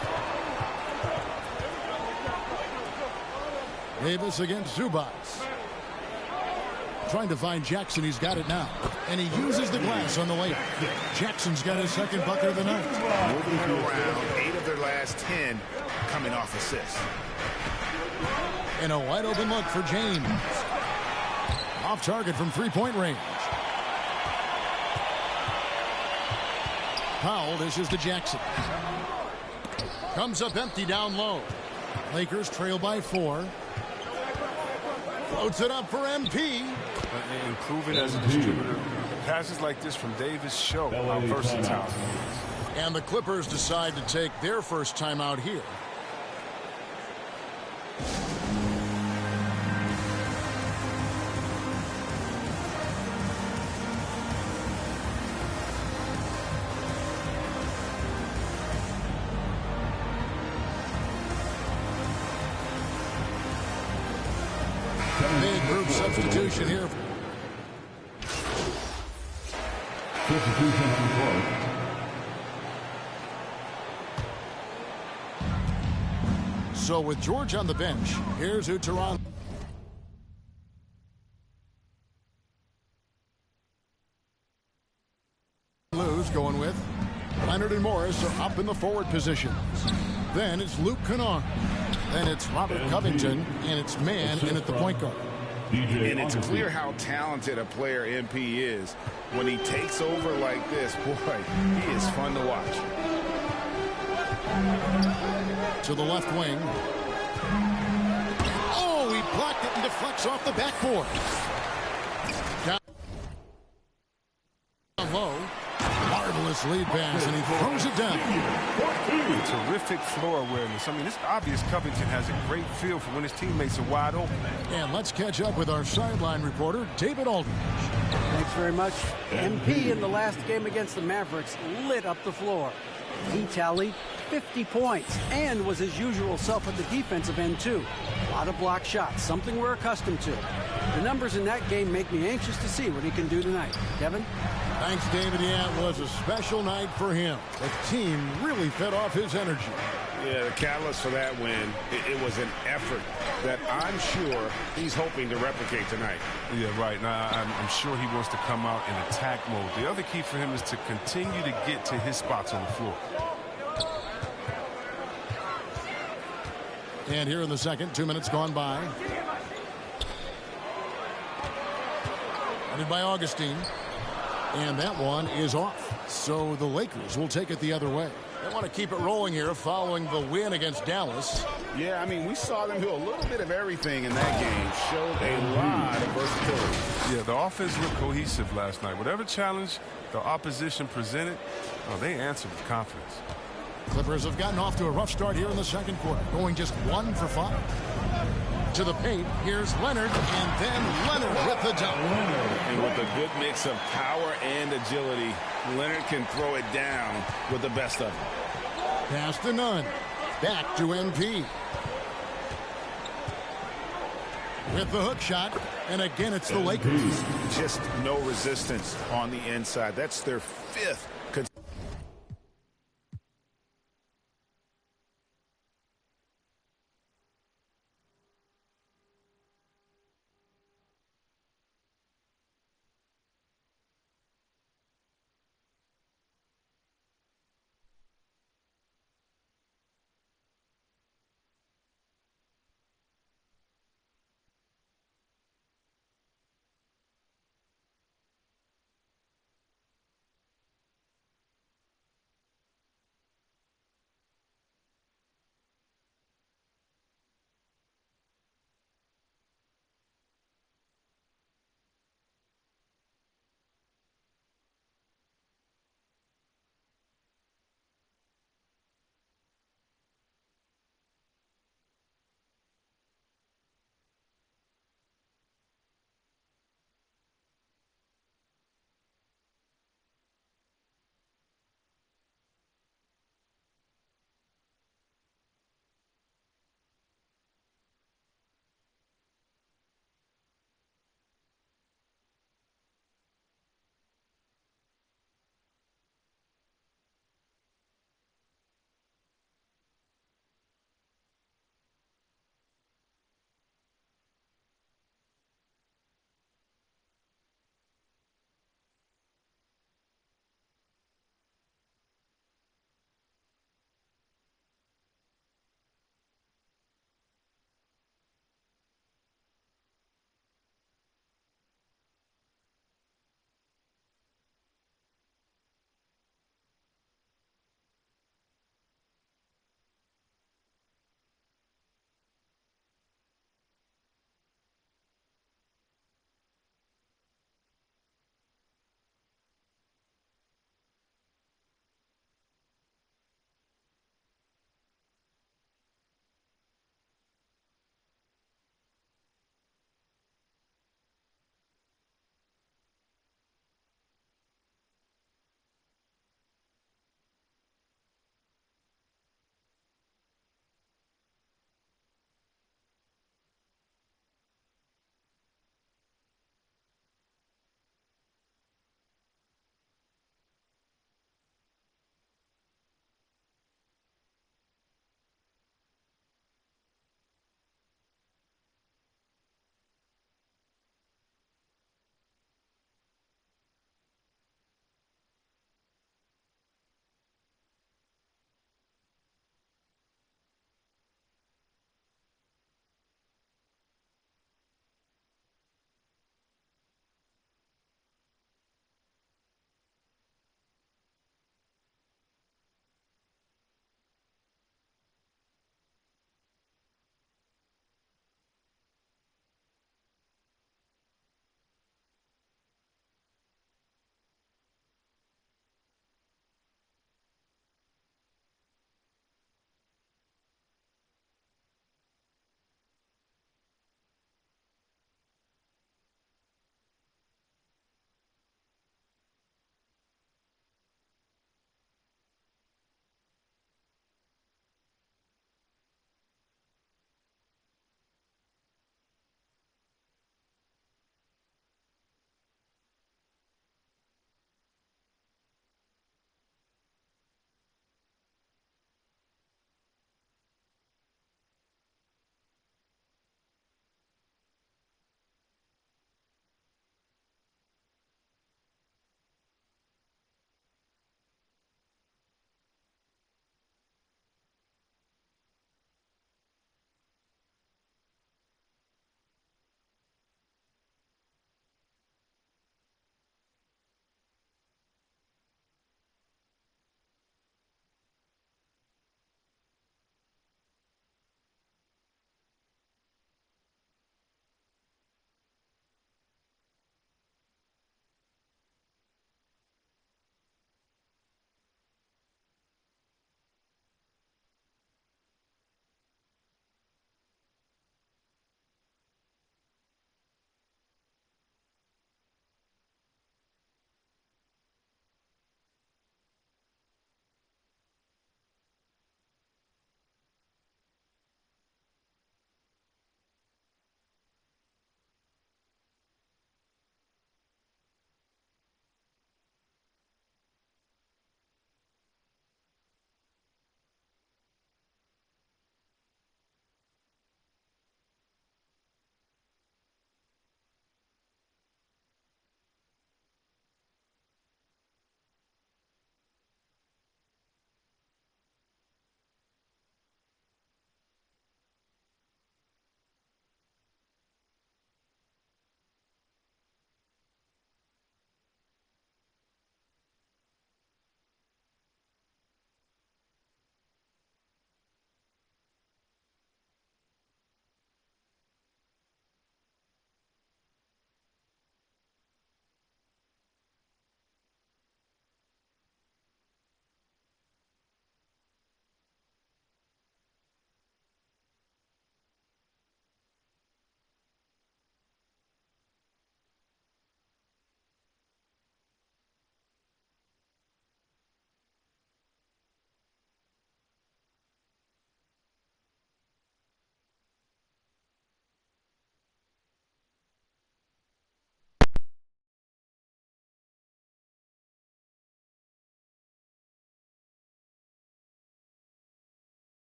Davis against Zubac. Trying to find Jackson. He's got it now. And he uses the glass on the layup. Jackson's got his second bucket of the night. Moving it around, 8 of their last 10 coming off assists. And a wide open look for James. Off target from three-point range. Powell dishes to Jackson. Comes up empty down low. Lakers trail by 4. Floats it up for MP. Improving as a distributor. Passes like this from Davis show how versatile he is. And the Clippers decide to take their first timeout here. Big group substitution here. Substitution on the court. So with George on the bench, here's who Toronto lose going with. Leonard and Morris are up in the forward positions. Then it's Luke Kennard. Then it's Robert Covington, and it's Man in at the point guard. And it's clear how talented a player MP is. When he takes over like this, boy, he is fun to watch. To the left wing. Oh, he blocked it and deflects off the backboard. Down low. Marvelous lead pass, and he throws it down. Terrific floor awareness. I mean, it's obvious Covington has a great feel for when his teammates are wide open. And let's catch up with our sideline reporter, David Aldridge. Thanks very much. MP in the last game against the Mavericks lit up the floor. He tallied 50 points and was his usual self at the defensive end, too. A lot of block shots, something we're accustomed to. The numbers in that game make me anxious to see what he can do tonight. Kevin? Thanks, David. Yeah, it was a special night for him. The team really fed off his energy. Yeah, the catalyst for that win, it was an effort that I'm sure he's hoping to replicate tonight. Yeah, right. Now, I'm sure he wants to come out in attack mode. The other key for him is to continue to get to his spots on the floor. And here in the second, 2 minutes gone by. Headed by Augustine. And that one is off. So the Lakers will take it the other way. They want to keep it rolling here following the win against Dallas. Yeah, I mean, we saw them do a little bit of everything in that game. Showed a lot of versatility. Yeah, the offense looked cohesive last night. Whatever challenge the opposition presented, they answered with confidence. Clippers have gotten off to a rough start here in the second quarter, going just 1 for 5. To the paint, here's Leonard, and then Leonard with the dunk. And with a good mix of power and agility, Leonard can throw it down with the best of them. Pass to Nunn. Back to MP. With the hook shot, and again it's the Lakers. Just no resistance on the inside. That's their 5th.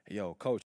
Yo, coach.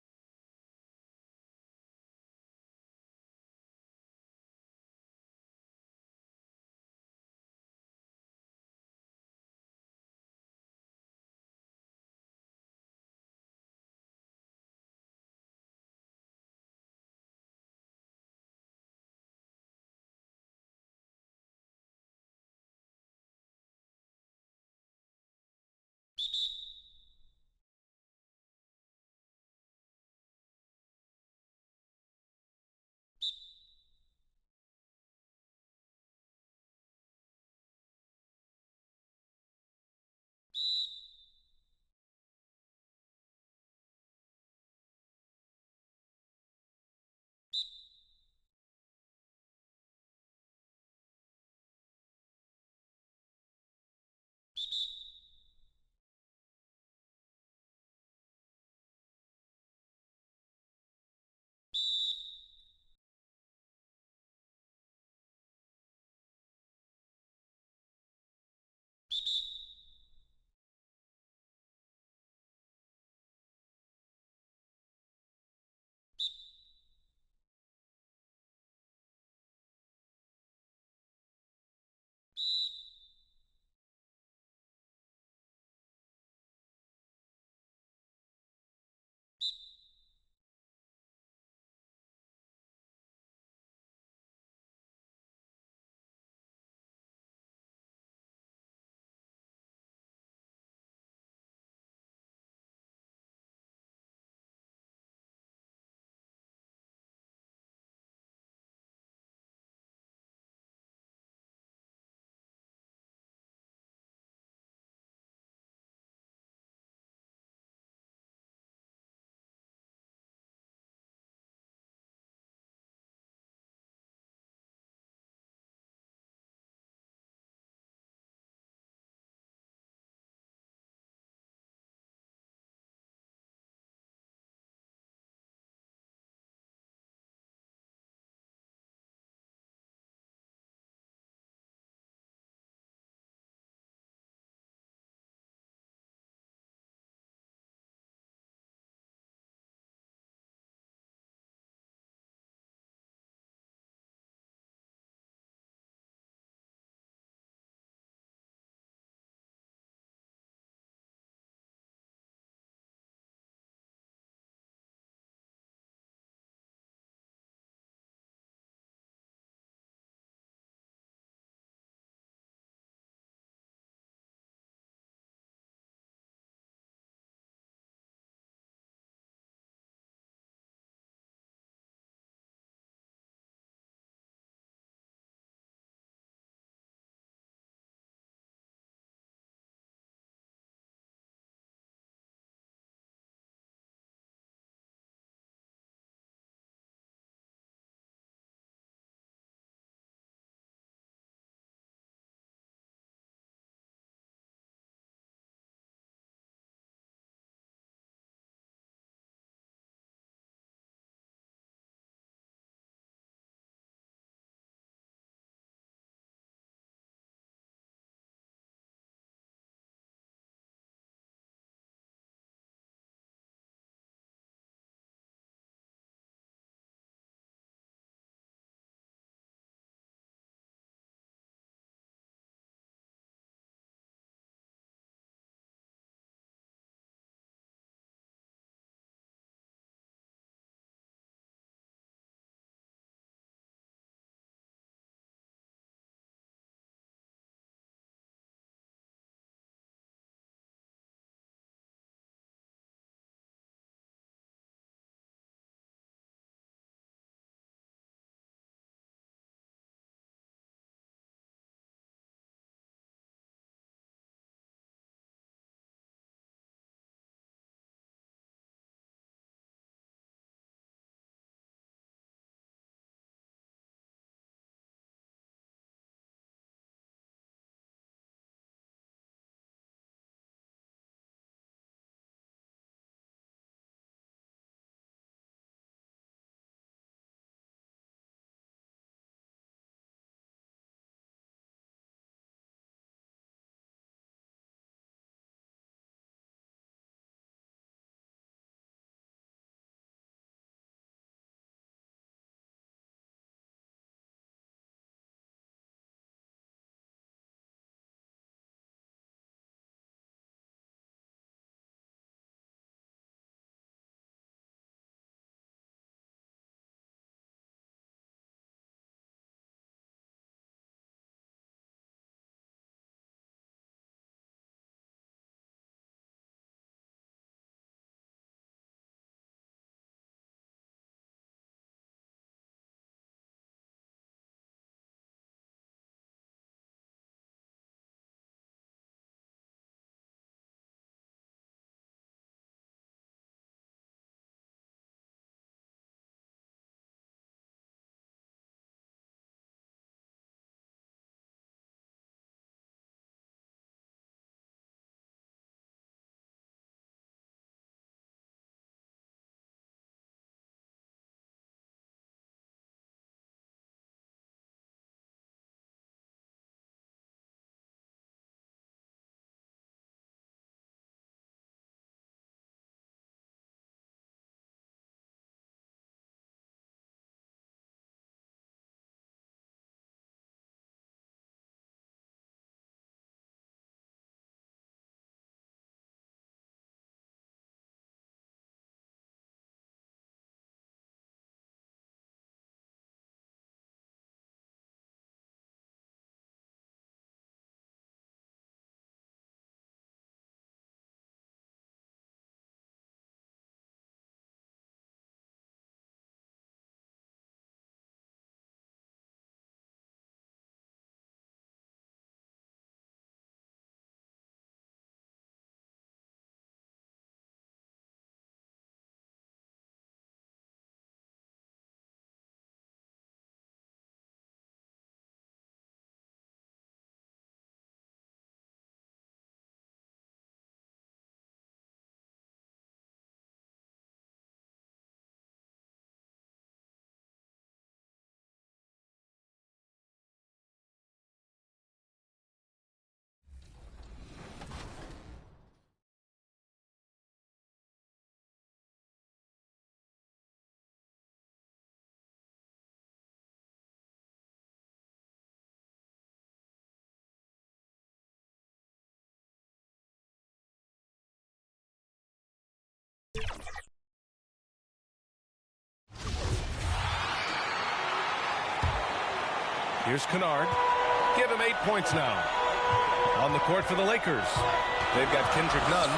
Here's Kennard. Give him 8 points now. On the court for the Lakers, they've got Kendrick Nunn.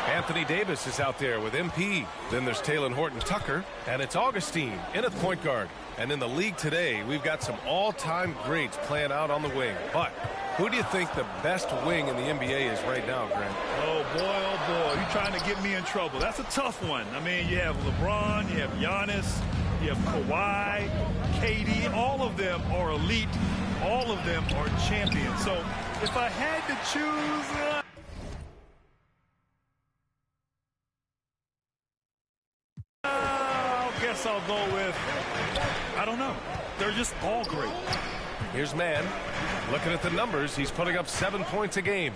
Anthony Davis is out there with MP. Then there's Talen Horton-Tucker, and it's Augustine in at point guard. And in the league today, we've got some all-time greats playing out on the wing. But who do you think the best wing in the NBA is right now, Grant? Oh, boy, you're trying to get me in trouble. That's a tough one. I mean, you have LeBron, you have Giannis, you have Kawhi, KD. All of them are elite. All of them are champions. So if I had to choose... I guess I'll go with, I don't know. They're just all great. Here's Mann. Looking at the numbers, he's putting up 7 points a game.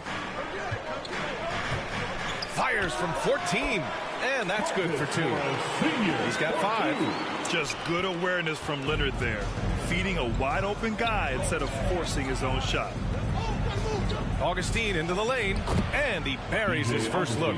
Fires from 14, and that's good for 2. He's got 5. Just good awareness from Leonard there. Feeding a wide open guy instead of forcing his own shot. Augustine into the lane, and he buries his first look.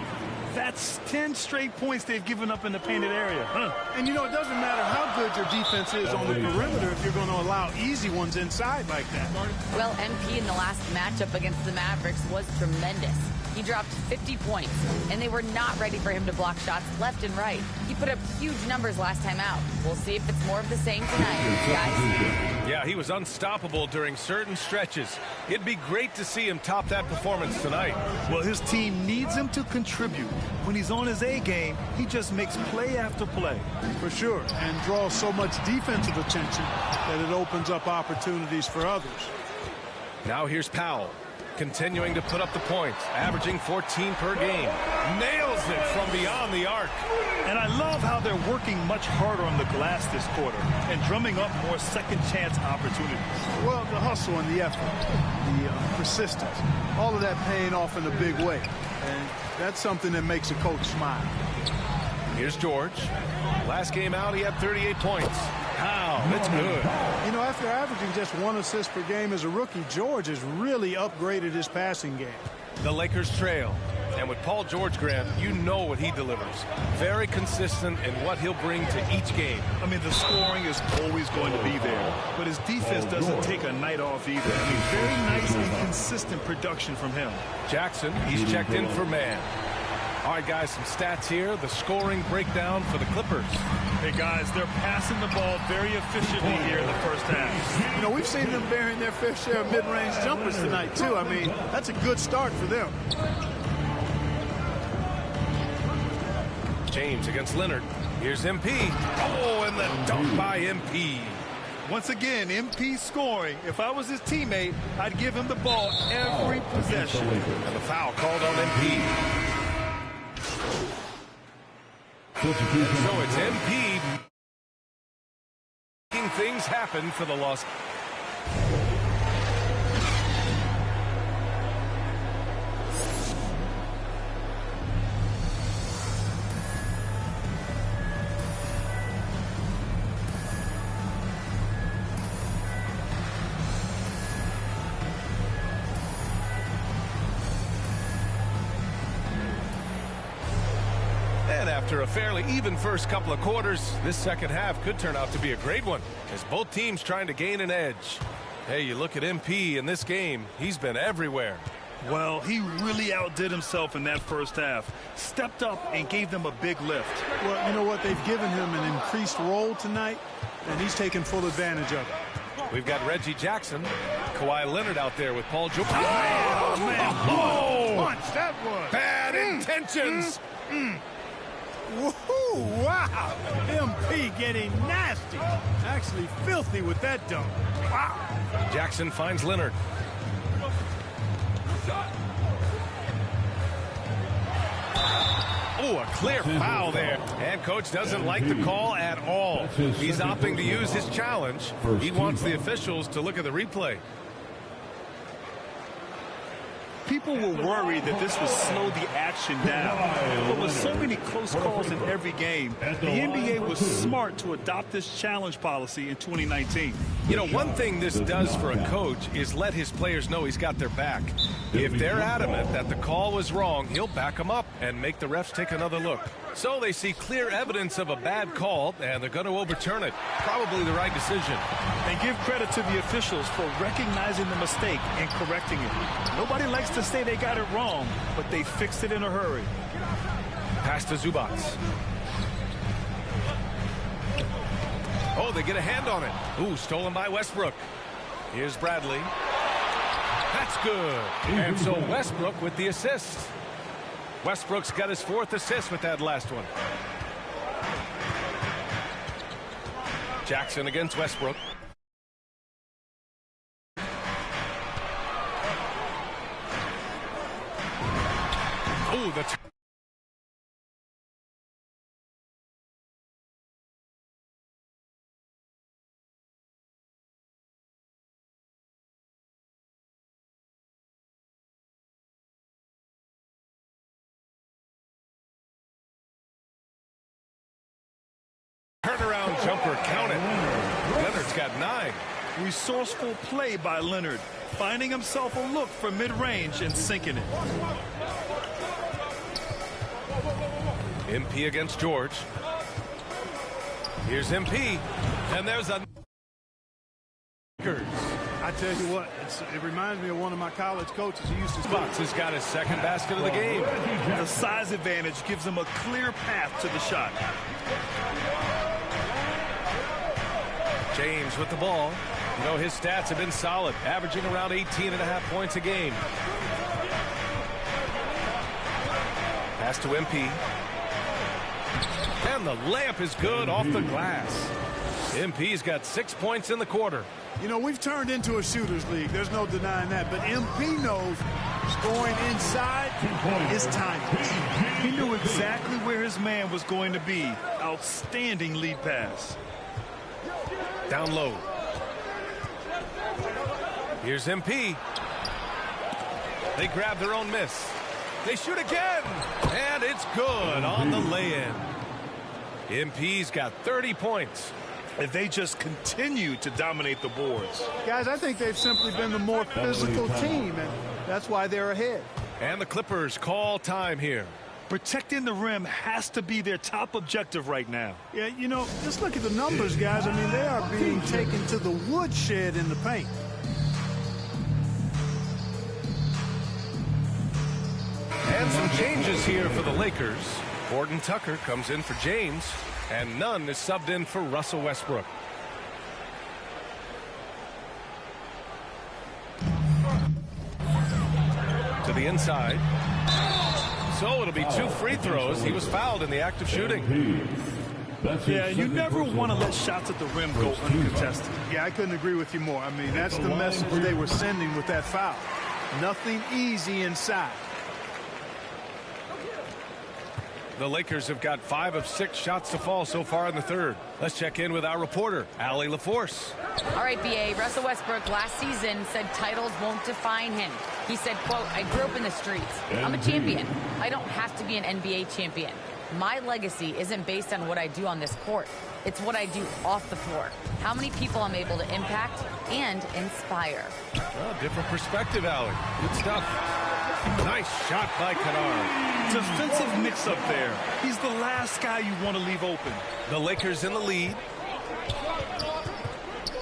That's 10 straight points they've given up in the painted area. And, you know, it doesn't matter how good your defense is on the perimeter if you're going to allow easy ones inside like that. Well, MP in the last matchup against the Mavericks was tremendous. He dropped 50 points, and they were not ready for him to block shots left and right. He put up huge numbers last time out. We'll see if it's more of the same tonight, guys. Yeah, he was unstoppable during certain stretches. It'd be great to see him top that performance tonight. Well, his team needs him to contribute. When he's on his A game, he just makes play after play. For sure, and draws so much defensive attention that it opens up opportunities for others. Now here's Powell, continuing to put up the points, averaging 14 per game. Nails it from beyond the arc. And I love how they're working much harder on the glass this quarter and drumming up more second chance opportunities. Well, the hustle and the effort, the persistence, all of that paying off in a big way. And that's something that makes a coach smile. Here's George. Last game out, he had 38 points. How? That's good. You know, after averaging just 1 assist per game as a rookie, George has really upgraded his passing game. The Lakers trail. And with Paul George, Grant, you know what he delivers. Very consistent in what he'll bring to each game. I mean, the scoring is always going to be there, but his defense doesn't take a night off either. I mean, very nice and consistent production from him. Jackson, he's checked in for Mann. All right, guys, some stats here. The scoring breakdown for the Clippers. Hey, guys, they're passing the ball very efficiently here in the first half. You know, we've seen them bearing their fair share of mid-range jumpers tonight, too. I mean, that's a good start for them. James against Leonard. Here's MP. Oh, and the dunk by MP. Once again, MP scoring. If I was his teammate, I'd give him the ball every possession. And the foul called on MP. And so it's MP making things happen for the Los. After a fairly even first couple of quarters, this second half could turn out to be a great one as both teams trying to gain an edge. Hey, you look at MP in this game, he's been everywhere. Well, he really outdid himself in that first half. Stepped up and gave them a big lift. Well, you know what? They've given him an increased role tonight, and he's taken full advantage of it. We've got Reggie Jackson, Kawhi Leonard out there with Paul George. Oh, man. Oh, punch that was. Bad intentions. Woohoo! Wow! MP getting nasty. Actually filthy with that dunk. Wow! Jackson finds Leonard. Oh, a clear foul there. And coach doesn't like the call at all. He's opting to use his challenge. He wants the officials to look at the replay. People were worried that this would slow the action down. But with so many close calls in every game, the NBA was smart to adopt this challenge policy in 2019. You know, one thing this does for a coach is let his players know he's got their back. If they're adamant that the call was wrong, he'll back them up and make the refs take another look. So they see clear evidence of a bad call, and they're going to overturn it. Probably the right decision. And give credit to the officials for recognizing the mistake and correcting it. Nobody likes to say they got it wrong, but they fixed it in a hurry. Pass to Zubac. Oh, they get a hand on it. Ooh, stolen by Westbrook. Here's Bradley. That's good. And so Westbrook with the assist. Westbrook's got his 4th assist with that last one. Jackson against Westbrook. Ooh, the turnaround jumper, count it. Leonard's got 9. Resourceful play by Leonard, finding himself a look for mid-range and sinking it. MP against George. Here's MP, and there's a I tell you what, it reminds me of one of my college coaches. He used to. Fox has got his 2nd basket of the game. The size advantage gives him a clear path to the shot. James with the ball. You know, his stats have been solid, averaging around 18.5 points a game. Pass to MP. And the layup is good off the glass. MP's got 6 points in the quarter. You know, we've turned into a shooter's league. There's no denying that. But MP knows scoring inside is time. He knew exactly where his man was going to be. Outstanding lead pass. Down low. Here's MP. They grab their own miss. They shoot again. And it's good on the lay-in. MP's got 30 points. If they just continue to dominate the boards. Guys, I think they've simply been the more physical team, and that's why they're ahead. And the Clippers call time here. Protecting the rim has to be their top objective right now. Yeah, you know, just look at the numbers, guys. I mean, they are being taken to the woodshed in the paint. And some changes here for the Lakers. Gordon Tucker comes in for James, and Nunn is subbed in for Russell Westbrook. To the inside. So it'll be 2 free throws. He was fouled in the act of shooting. Yeah, you never want to let shots at the rim go uncontested. Yeah, I couldn't agree with you more. I mean, that's the message they were sending with that foul. Nothing easy inside. The Lakers have got 5 of 6 shots to fall so far in the third. Let's check in with our reporter, Allie LaForce. All right, BA, Russell Westbrook last season said titles won't define him. He said, quote, I grew up in the streets. I'm a champion. I don't have to be an NBA champion. My legacy isn't based on what I do on this court. It's what I do off the floor. How many people I'm able to impact and inspire. Well, different perspective, Allie. Good stuff. Nice shot by Kennard. Defensive mix-up there. He's the last guy you want to leave open. The Lakers in the lead.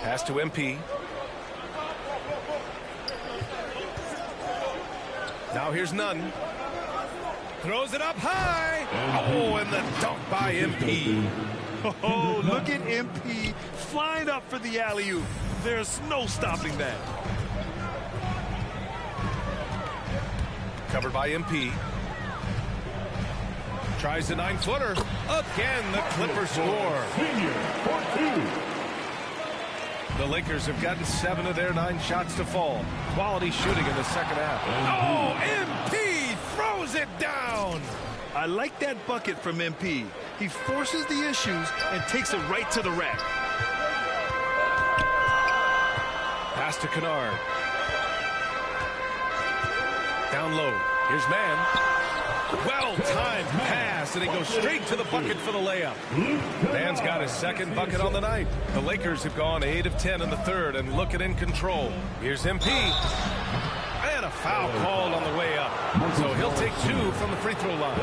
Pass to MP. Now here's Nunn. Throws it up high. Oh, and the dunk by MP. Oh, look at MP flying up for the alley-oop. There's no stopping that. Covered by MP. Tries the 9-footer. Again, the Clippers score. The Lakers have gotten 7 of their 9 shots to fall. Quality shooting in the second half. Oh, MP throws it down. I like that bucket from MP. He forces the issues and takes it right to the rack. Pass to Kennard. Down low. Here's man. Well-timed pass, and he goes straight to the bucket for the layup. Man's got his second bucket on the night. The Lakers have gone 8 of 10 in the third and looking in control. Here's MP. And a foul called on the way up. So he'll take 2 from the free throw line.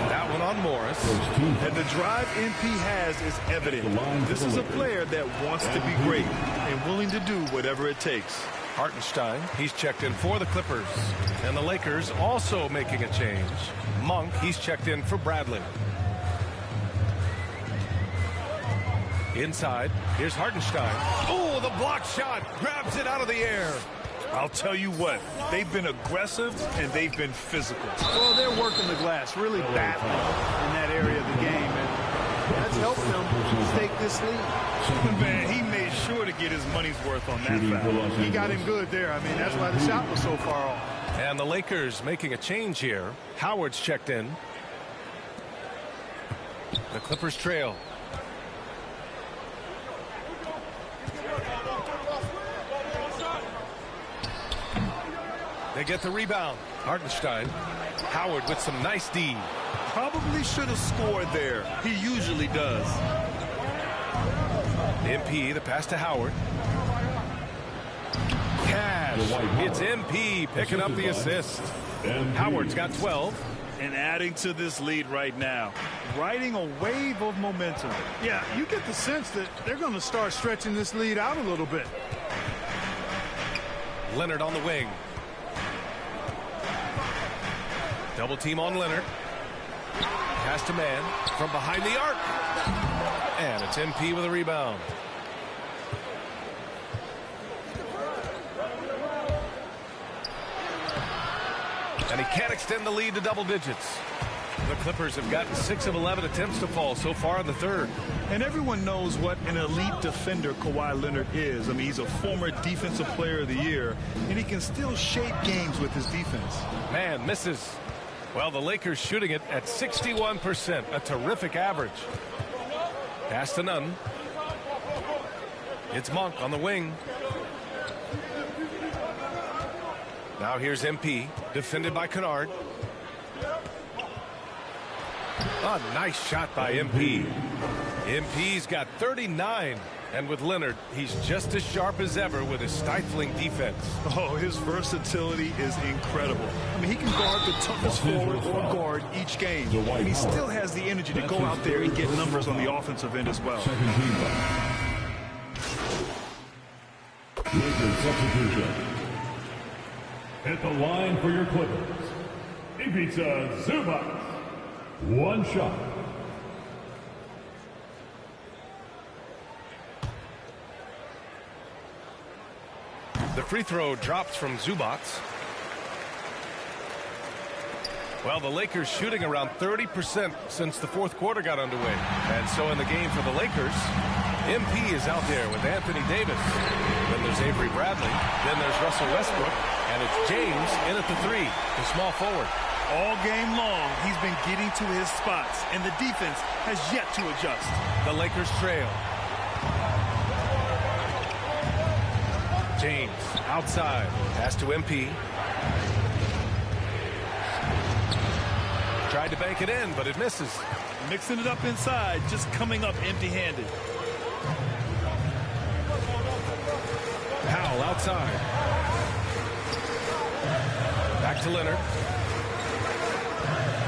That one on Morris. And the drive MP has is evident. This is a player that wants to be great and willing to do whatever it takes. Hartenstein, he's checked in for the Clippers. And the Lakers also making a change. Monk, he's checked in for Bradley. Inside, here's Hartenstein. Oh, the block shot, grabs it out of the air. I'll tell you what, they've been aggressive and they've been physical. Well, they're working the glass, really battling in that area of the game, and that's helped them take this lead. Man, he made sure to get his money's worth on that foul. He got him good there. I mean, that's why the shot was so far off. And the Lakers making a change here. Howard's checked in. The Clippers trail. They get the rebound. Hartenstein. Howard with some nice D. Probably should have scored there. He usually does. MP, the pass to Howard. Cash. It's MP picking up the assist. Howard's got 12. And adding to this lead right now. Riding a wave of momentum. Yeah, you get the sense that they're going to start stretching this lead out a little bit. Leonard on the wing. Double team on Leonard. Pass to man from behind the arc. And it's MP with a rebound. And he can't extend the lead to double digits. The Clippers have gotten 6 of 11 attempts to fall so far in the third. And everyone knows what an elite defender Kawhi Leonard is. I mean, he's a former Defensive Player of the Year, and he can still shape games with his defense. Man misses. Well, the Lakers shooting it at 61%, a terrific average. Pass to Nunn. It's Monk on the wing. Now here's MP, defended by Kennard. A nice shot by MP. MP's got 39. And with Leonard, he's just as sharp as ever with his stifling defense. Oh, his versatility is incredible. I mean, he can guard the toughest forward or guard each game. And he still has the energy to go out there and get numbers on the offensive end as well. Lakers substitution. At the line for your Clippers, Ivica Zubac. One shot. The free throw drops from Zubac. Well, the Lakers shooting around 30% since the fourth quarter got underway. And so in the game for the Lakers, MP is out there with Anthony Davis. Then there's Avery Bradley. Then there's Russell Westbrook. And it's James in at the 3, the small forward. All game long, he's been getting to his spots, and the defense has yet to adjust. The Lakers trail. James outside. Pass to MP. Tried to bank it in, but it misses. Mixing it up inside, just coming up empty-handed. Powell outside. Back to Leonard.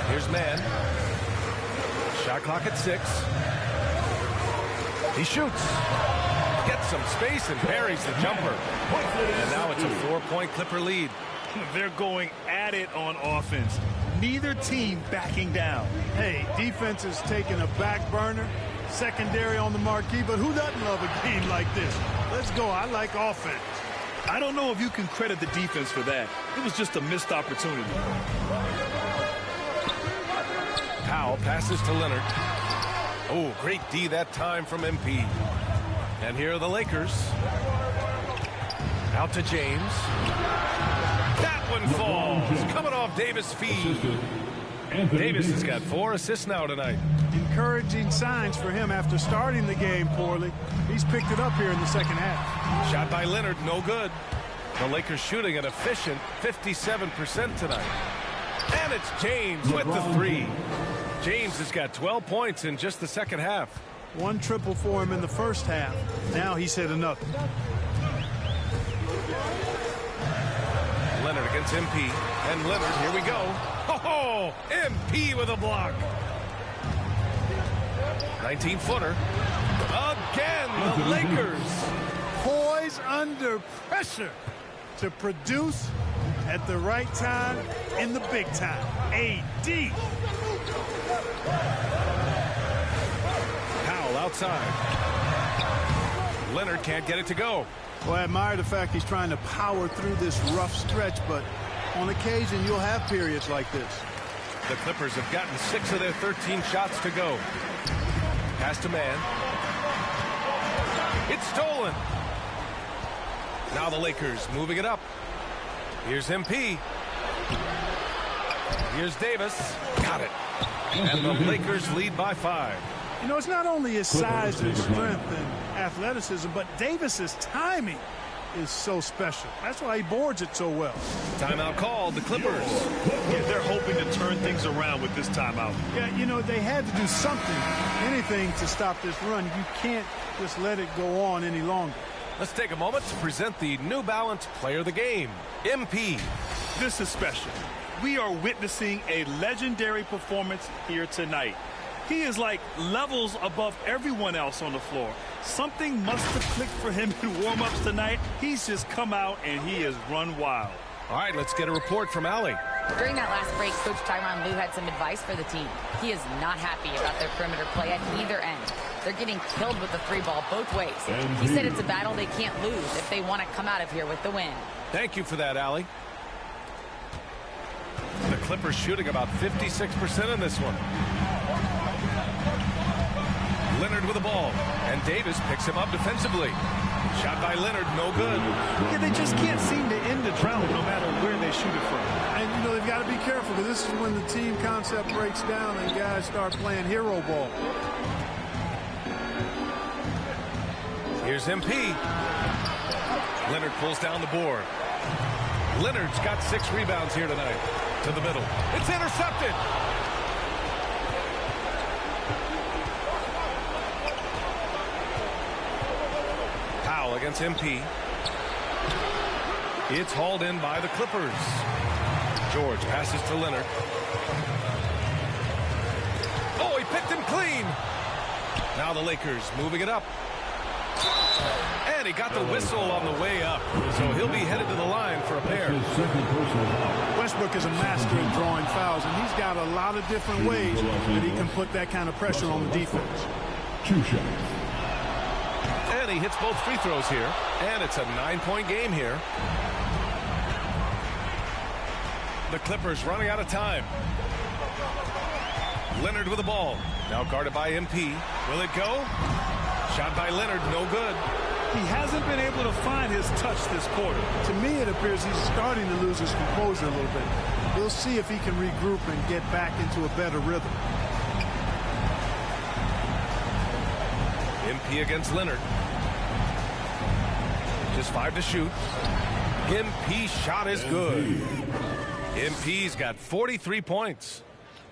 Here's man. Shot clock at 6. He shoots. Gets some space and parries the jumper. And now it's a 4-point Clipper lead. They're going at it on offense. Neither team backing down. Hey, defense is taking a back burner. Secondary on the marquee, but who doesn't love a game like this? Let's go. I like offense. I don't know if you can credit the defense for that. It was just a missed opportunity. Powell passes to Leonard. Oh, great D that time from MP. And here are the Lakers. Out to James. That one falls. Coming off Davis' feed. Davis has got 4 assists now tonight. Encouraging signs for him after starting the game poorly. He's picked it up here in the second half. Shot by Leonard, no good. The Lakers shooting an efficient 57% tonight. And it's James with the three. James has got 12 points in just the second half. One triple for him in the first half. Now he's hit another. Leonard against MP. And Leonard, here we go. Oh, MP with a block. 19-footer. Again, the Lakers. Poised under pressure to produce at the right time in the big time. AD. Powell outside. Leonard can't get it to go. Well, I admire the fact he's trying to power through this rough stretch, but on occasion you'll have periods like this. The Clippers have gotten 6 of their 13 shots to go. Pass to man. It's stolen. Now the Lakers moving it up. Here's MP. Here's Davis. Got it. And the Lakers lead by 5. You know, it's not only his size and strength and athleticism, but Davis's timing is so special. That's why he boards it so well. Timeout called. The Clippers. Yeah, they're hoping to turn things around with this timeout. Yeah, you know, they had to do something, anything to stop this run. You can't just let it go on any longer. Let's take a moment to present the New Balance Player of the Game, MP. This is special. We are witnessing a legendary performance here tonight. He is like levels above everyone else on the floor. Something must have clicked for him in warm-ups tonight. He's just come out and he has run wild. All right, let's get a report from Allie. During that last break, Coach Tyronn Lue had some advice for the team. He is not happy about their perimeter play at either end. They're getting killed with the 3-ball both ways. He said it's a battle they can't lose if they want to come out of here with the win. Thank you for that, Allie. The Clippers shooting about 56% in this one. Leonard with the ball, and Davis picks him up defensively. Shot by Leonard, no good. Yeah, they just can't seem to end the drought no matter where they shoot it from. And, you know, they've got to be careful, because this is when the team concept breaks down and guys start playing hero ball. Here's MP. Leonard pulls down the board. Leonard's got 6 rebounds here tonight. To the middle. It's intercepted. Powell against MP. It's hauled in by the Clippers. George passes to Leonard. Oh, he picked him clean. Now the Lakers moving it up. And he got the whistle on the way up. So he'll be headed to the line for a pair. Westbrook is a master in drawing fouls, and he's got a lot of different ways that he can put that kind of pressure on the defense. 2 shots. And he hits both free throws here. And it's a 9-point game here. The Clippers running out of time. Leonard with the ball. Now guarded by MP. Will it go? Shot by Leonard, no good. He hasn't been able to find his touch this quarter. To me, it appears he's starting to lose his composure a little bit. We'll see if he can regroup and get back into a better rhythm. MP against Leonard. Just 5 to shoot. MP shot is good. MP's got 43 points.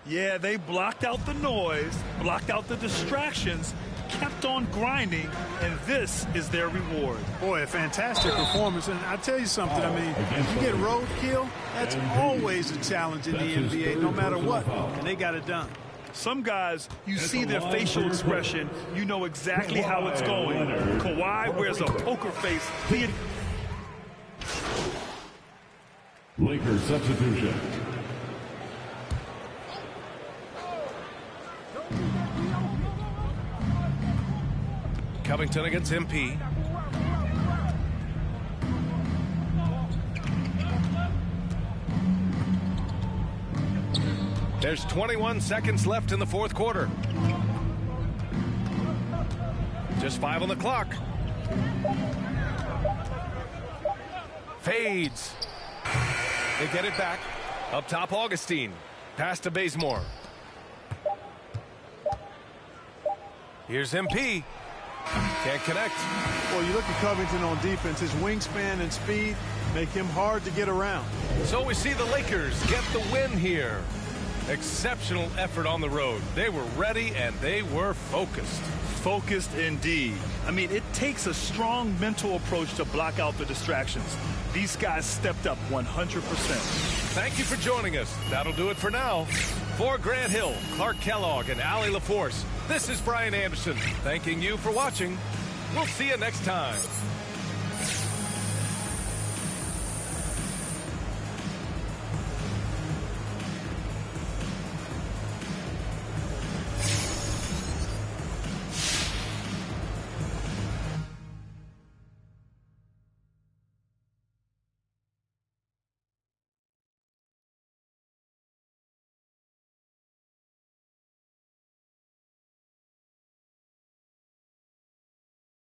Yeah, they blocked out the noise, blocked out the distractions, kept on grinding, and this is their reward. Boy, a fantastic performance. And I tell you something, I mean, you get roadkill, that's always a challenge in the NBA, no matter what. And they got it done. Some guys, you see their facial expression, you know exactly how it's going. Kawhi wears a poker face. Lakers substitution. Covington against MP. There's 21 seconds left in the fourth quarter. Just 5 on the clock. Fades. They get it back. Up top, Augustine. Pass to Bazemore. Here's MP. Can't connect. Well, you look at Covington on defense, his wingspan and speed, make him hard to get around. So we see the Lakers get the win here. Exceptional effort on the road. They were ready and they were focused. Focused indeed. I mean, it takes a strong mental approach to block out the distractions. These guys stepped up 100%. Thank you for joining us. That'll do it for now. For Grant Hill, Clark Kellogg, and Allie LaForce, this is Brian Anderson thanking you for watching. We'll see you next time.